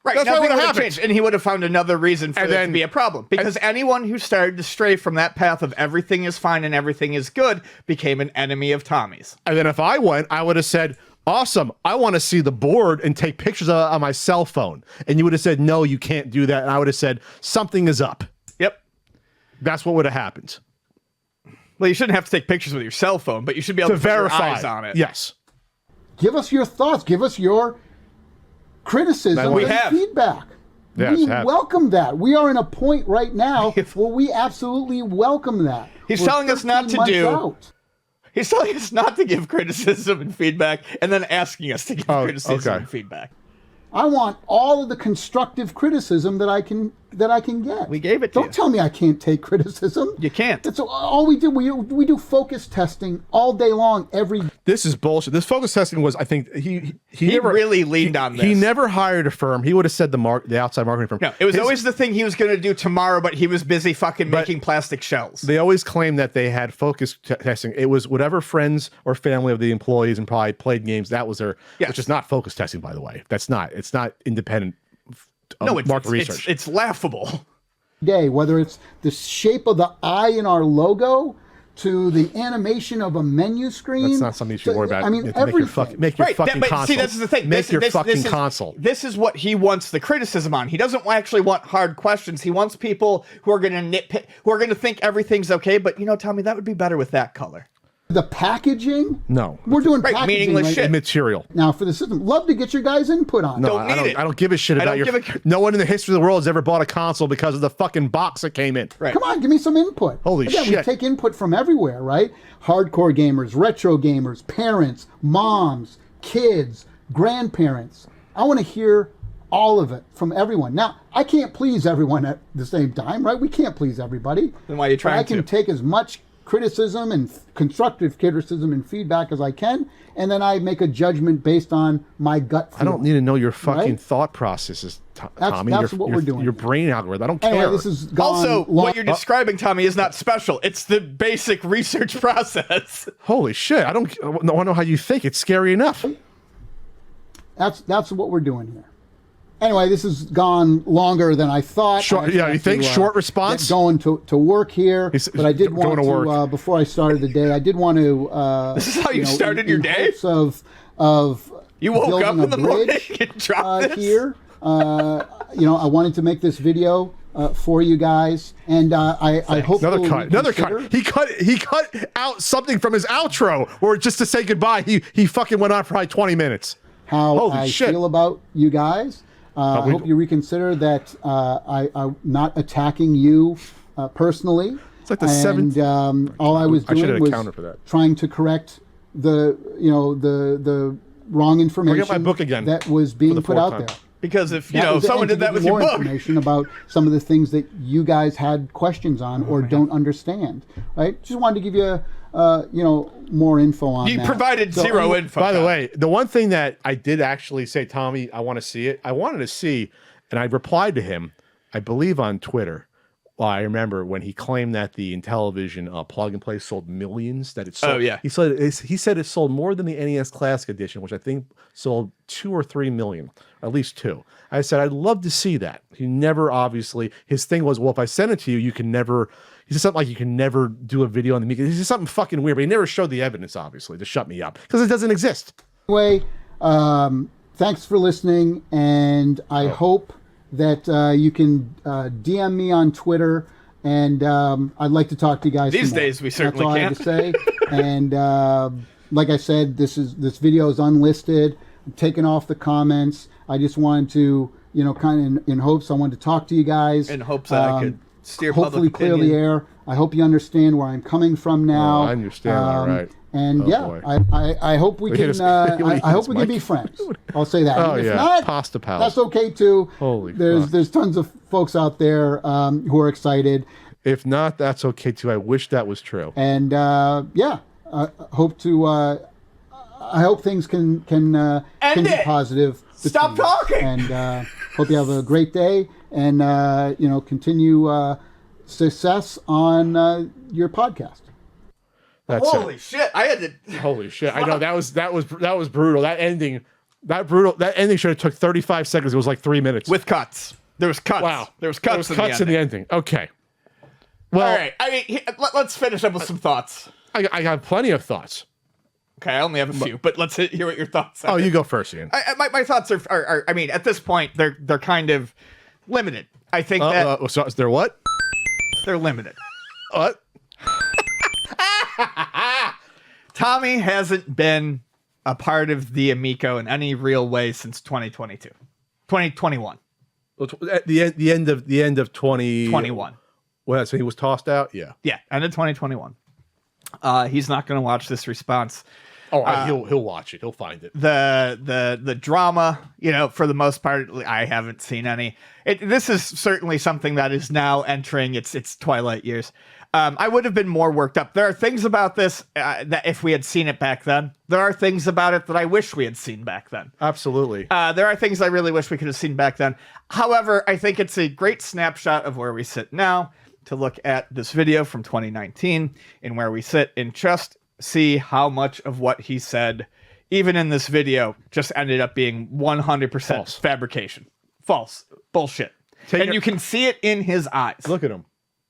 Right, That's nothing what would have happened. changed, and he would have found another reason for And it then- to be a problem. Because anyone who started to stray from that path of everything is fine and everything is good became an enemy of Tommy's. And then if I went, I would have said, awesome, I want to see the board and take pictures of it on my cell phone. And you would have said, no, you can't do that. And I would have said, something is up. Yep. That's what would have happened. Well, you shouldn't have to take pictures with your cell phone, but you should be able to, To put your verify. eyes on it. Yes. Give us your thoughts. Give us your criticism We and have. feedback. Yes, we have. welcome that. We are in a point right now where we absolutely welcome that. He's We're telling us not 13 to months do- out. He's telling us not to give criticism and feedback, and then asking us to give criticism okay. and feedback. I want all of the constructive criticism that I can get. We gave it to Don't you. tell me I can't take criticism. You can't. That's all we do. We do focus testing all day long. This is bullshit. This focus testing was, I think, he never really leaned on this. He never hired a firm. He would have said the outside marketing firm. No, it was His- always the thing he was going to do tomorrow, but he was busy fucking making plastic shells. They always claimed that they had focus testing. It was whatever friends or family of the employees and probably played games. That was their, Yes. which is not focus testing, by the way. It's not independent No, it's market research. It's laughable. day, whether it's the shape of the eye in our logo to the animation of a menu screen. That's not something you should worry about. I mean, You have to make your everything. make your Right, fucking but console. see, this is the thing. Make your fucking is, console. This is what he wants the criticism on. He doesn't actually want hard questions. He wants people who are going to nitpick, who are going to think everything's okay. But Tommy, that would be better with that color. The packaging. No. We're doing Right, packaging meaningless right shit. Material. now for the system. Love to get your guys' input on. No, it. I don't give a shit I about don't your. give a- No one in the history of the world has ever bought a console because of the fucking box that came in. Right. Come on, give me some input. Holy Again, we shit. take input from everywhere, right? Hardcore gamers, retro gamers, parents, moms, kids, grandparents. I want to hear all of it from everyone. Now, I can't please everyone at the same time, right? We can't please everybody. Then why are you But trying I can to? take as much criticism and constructive criticism and feedback as I can, and then I make a judgment based on my gut I don't feeling. need to know your fucking Right? thought processes, Tommy. that's your, what your, we're doing Your here. brain algorithm. I don't Anyway, care. this is gone Also, long. what you're describing, Tommy, is not special. It's the basic research process. Holy shit! I don't know how you think. It's scary enough. That's what we're doing here. Anyway, this has gone longer than I thought. Short- I yeah, have you think? to, Short response? Get going to work here, He's but I did going want to work. to before I started the day. I did want to. This is how you started your in day? hopes of You woke building up a in the morning bridge, and dropped this? here. I wanted to make this video for you guys, and I hope Another you'll cut. Another reconsider. cut. He cut out something from his outro, or just to say goodbye. He fucking went on for probably 20 minutes. How Holy I shit. feel about you guys. I we- hope you reconsider that I'm not attacking you personally. It's like the and, seventh- all I was I should doing have was accounted for that. trying to correct the wrong information my book again that was for being the put fourth out time. there. Because if That was- someone and to did that give with you your more book, information about some of the things that you guys had questions on or don't understand, right? Just wanted to give you more info on you that. provided So, zero info. By the way, the one thing that I did actually say, Tommy, I want to see it. I wanted to see, and I replied to him, I believe on Twitter. Well, I remember when he claimed that the Intellivision plug and play sold millions. That it sold. Oh, yeah. He said it sold more than the NES Classic Edition, which I think sold 2 or 3 million, at least 2. I said I'd love to see that. He never, obviously, his thing was, well, if I send it to you, you can never. He said something like you can never do a video on the media. He said something fucking weird, but he never showed the evidence, obviously, to shut me up because it doesn't exist. Anyway, thanks for listening, and I hope that you can DM me on Twitter, and I'd like to talk to you guys. These some more. days we certainly That's all I have to say. And like I said, this video is unlisted. I'm taking off the comments. I just wanted to, kind of in hopes I wanted to talk to you guys. in hopes that I could steer Hopefully public clear opinion. the air. I hope you understand where I'm coming from now. I understand, all right. And Oh, yeah, boy. I hope we Look at can. his- I look at hope his we can mic. be friends. I'll say that. Oh, If yeah. not, Pasta pals. that's okay too. Holy there's fuck. there's tons of folks out there who are excited, If not, that's okay too. I wish that was true. and hope to. I hope things can End be it! positive. Stop between you. talking! And hope you have a great day, and continue success on your podcast. That's Holy shit! I had to. it. Holy shit! I know that was brutal. That ending That ending should have took 35 seconds. It was like 3 minutes. With cuts. There was cuts. Wow. There was cuts, in the ending. Okay. Well, all right. I mean, let's finish up with some thoughts. I have plenty of thoughts. Okay, I only have a few, but let's hear what your thoughts are. Oh, you go first, Ian. My thoughts are, I mean, at this point, they're kind of limited. I think that... so they're what? They're limited. What? Tommy hasn't been a part of the Amico in any real way since 2021. At the end of 21. Well, so he was tossed out? Yeah. Yeah, end of 2021. He's not going to watch this response. Oh, he'll watch it. He'll find it. The drama, for the most part, I haven't seen any. This is certainly something that is now entering its twilight years. I would have been more worked up. There are things about this that if we had seen it back then, there are things about it that I wish we had seen back then. Absolutely. There are things I really wish we could have seen back then. However, I think it's a great snapshot of where we sit now to look at this video from 2019 and where we sit and just see how much of what he said, even in this video, just ended up being 100% false. Fabrication. False. Bullshit. You can see it in his eyes. Look at him.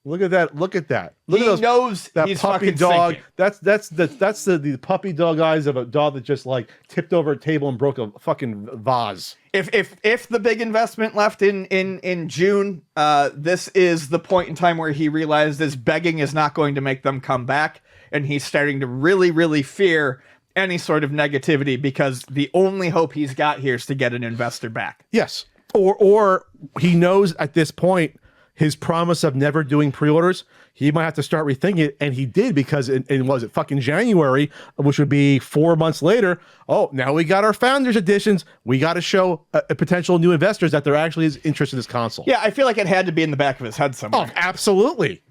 Look at that. Look at that. Look He at those, knows that he's puppy fucking dog. sinking. That's the puppy dog eyes of a dog that just like tipped over a table and broke a fucking vase. If the big investment left in June, this is the point in time where he realizes begging is not going to make them come back, and he's starting to really, really fear any sort of negativity because the only hope he's got here is to get an investor back. Yes. Or he knows at this point his promise of never doing pre-orders, he might have to start rethinking it, and he did because in was it fucking January, which would be 4 months later. Oh, now we got our founders editions. We got to show potential new investors that they're actually interested in this console. Yeah, I feel like it had to be in the back of his head somewhere. Oh, absolutely.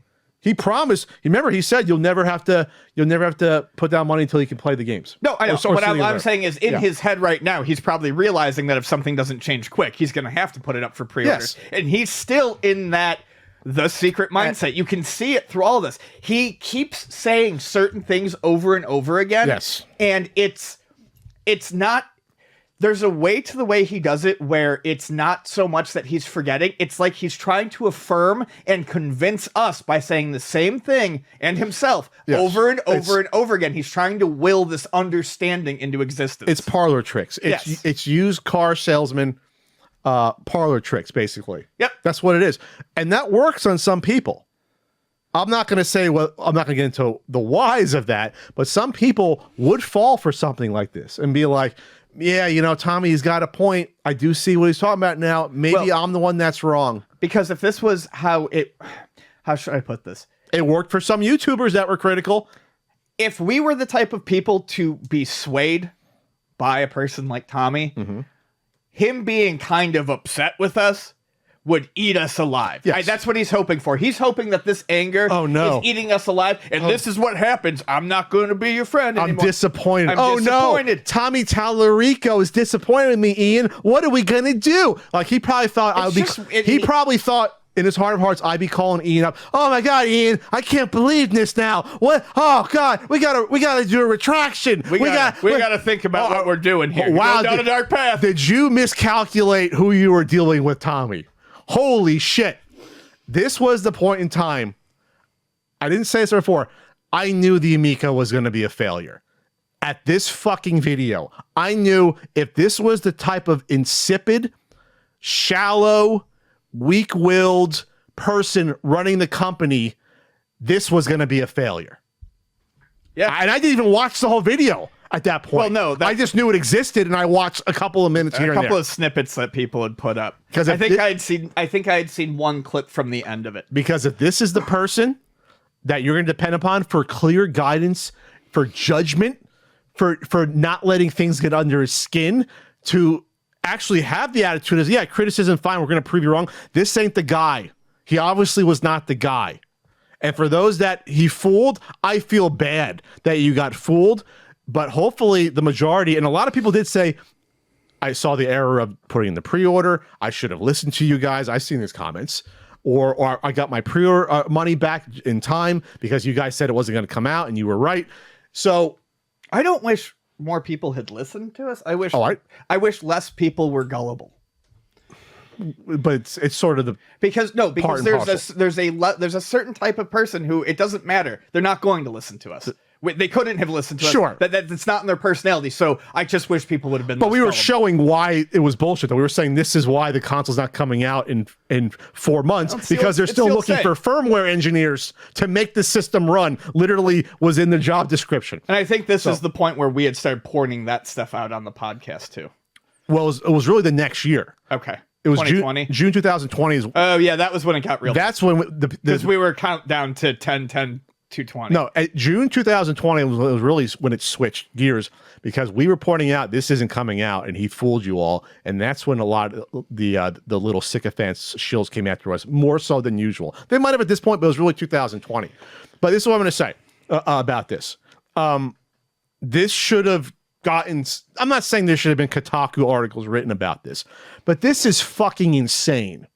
He promised. Remember, he said you'll never have to put down money until you can play the games. No, I know. Or What something I'm like saying is, in his head right now, he's probably realizing that if something doesn't change quick, he's going to have to put it up for pre-orders. Yes. And he's still in that the secret mindset. You can see it through all this. He keeps saying certain things over and over again. Yes. And it's not. There's a way to the way he does it where it's not so much that he's forgetting. It's like he's trying to affirm and convince us by saying the same thing and himself over and over and over again. He's trying to will this understanding into existence. It's parlor tricks. It's used car salesman parlor tricks, basically. Yep. That's what it is. And that works on some people. I'm not going to say I'm not going to get into the whys of that, but some people would fall for something like this and be like, yeah, Tommy's got a point. I do see what he's talking about now. Maybe I'm the one that's wrong. Because if this was how should I put this? It worked for some YouTubers that were critical. If we were the type of people to be swayed by a person like Tommy, him being kind of upset with us would eat us alive. Yes. That's what he's hoping for. He's hoping that this anger is eating us alive, and this is what happens. I'm not going to be your friend anymore. I'm disappointed. I'm disappointed. No, Tommy Tallarico is disappointed in me, Ian. What are we going to do? Like, he probably thought he probably thought in his heart of hearts, I'd be calling Ian up. Oh my God, Ian, I can't believe this now. What? Oh God, we gotta do a retraction. We gotta think about what we're doing here. Wow, down a dark path. Did you miscalculate who you were dealing with, Tommy? Holy shit. This was the point in time. I didn't say this before. I knew the Amico was going to be a failure. At this fucking video, I knew if this was the type of insipid, shallow, weak-willed person running the company, this was going to be a failure. Yeah. And I didn't even watch the whole video at that point. Well, no. I just knew it existed, and I watched a couple of minutes here and there. A couple of snippets that people had put up. Because I think I had seen one clip from the end of it. Because if this is the person that you're going to depend upon for clear guidance, for judgment, for not letting things get under his skin, to actually have the attitude is, yeah, criticism, fine, we're going to prove you wrong. This ain't the guy. He obviously was not the guy. And for those that he fooled, I feel bad that you got fooled. But hopefully the majority, and a lot of people did say, I saw the error of putting in the pre-order. I should have listened to you guys. I've seen these comments. Or I got my pre-order money back in time because you guys said it wasn't going to come out and you were right. So I don't wish more people had listened to us. I wish. Oh, I wish less people were gullible. But it's sort of the Because and there's a certain type of person who it doesn't matter. They're not going to listen to us. They couldn't have listened to us. Sure. That's not in their personality. So I just wish people would have been. But we were gullible. showing why it was bullshit. Though we were saying this is why the console's not coming out in 4 months because they're still looking for firmware engineers to make the system run. Literally was in the job description. And I think this is the point where we had started pointing that stuff out on the podcast too. Well, it was really the next year. Okay. It was 2020? June 2020. Oh yeah, that was when it got real. That's when because we were down to 10, 220. No, June 2020 was really when it switched gears because we were pointing out this isn't coming out and he fooled you all. And that's when a lot of the little sycophants shills came after us more so than usual. They might have at this point, but it was really 2020. But this is what I'm going to say about this. This should have gotten, I'm not saying there should have been Kotaku articles written about this, but this is fucking insane.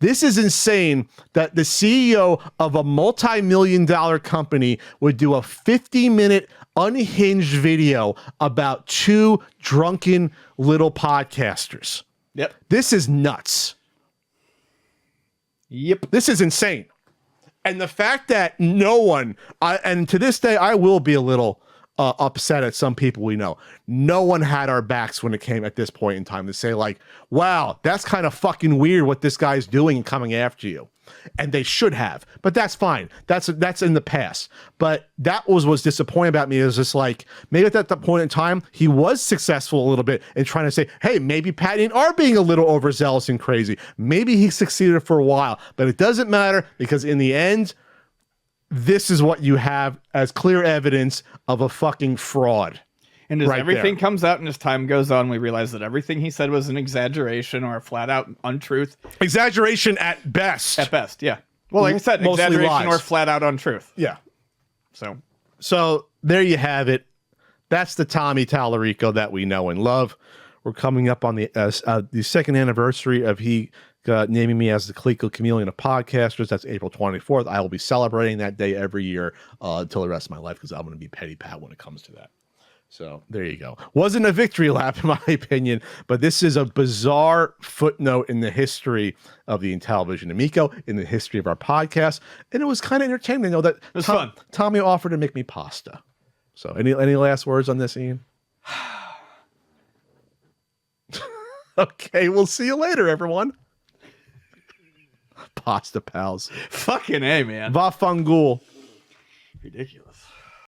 This is insane that the CEO of a multi-million-dollar company would do a 50-minute unhinged video about two drunken little podcasters. Yep. This is nuts. Yep. This is insane. And the fact that no one, and to this day, I will be a little upset at some people we know. No one had our backs when it came at this point in time to say like, wow, that's kind of fucking weird what this guy's doing and coming after you. And they should have, but that's fine. That's in the past. But that was disappointing about me is just like, maybe at that point in time, he was successful a little bit in trying to say, hey, maybe Patty and are being a little overzealous and crazy. Maybe he succeeded for a while, but it doesn't matter because in the end, this is what you have as clear evidence of a fucking fraud. And as right everything there. comes out and as time goes on, we realize that everything he said was an exaggeration or a flat out untruth. Exaggeration at best. At best, yeah. Well, like I said, Mostly exaggeration lies. or flat out untruth. Yeah. So there you have it. That's the Tommy Tallarico that we know and love. We're coming up on the second anniversary of he naming me as the Clico Chameleon of podcasters. That's April 24th. I will be celebrating that day every year until the rest of my life because I'm going to be petty Pat when it comes to that. So there you go. Wasn't a victory lap in my opinion, but this is a bizarre footnote in the history of the Intellivision Amico, in the history of our podcast, and it was kind of entertaining to know that it was fun. Tommy offered to make me pasta. So any last words on this, Ian? Okay, we'll see you later, everyone. Pasta pals. Fucking A, man. Va fangul. Ridiculous.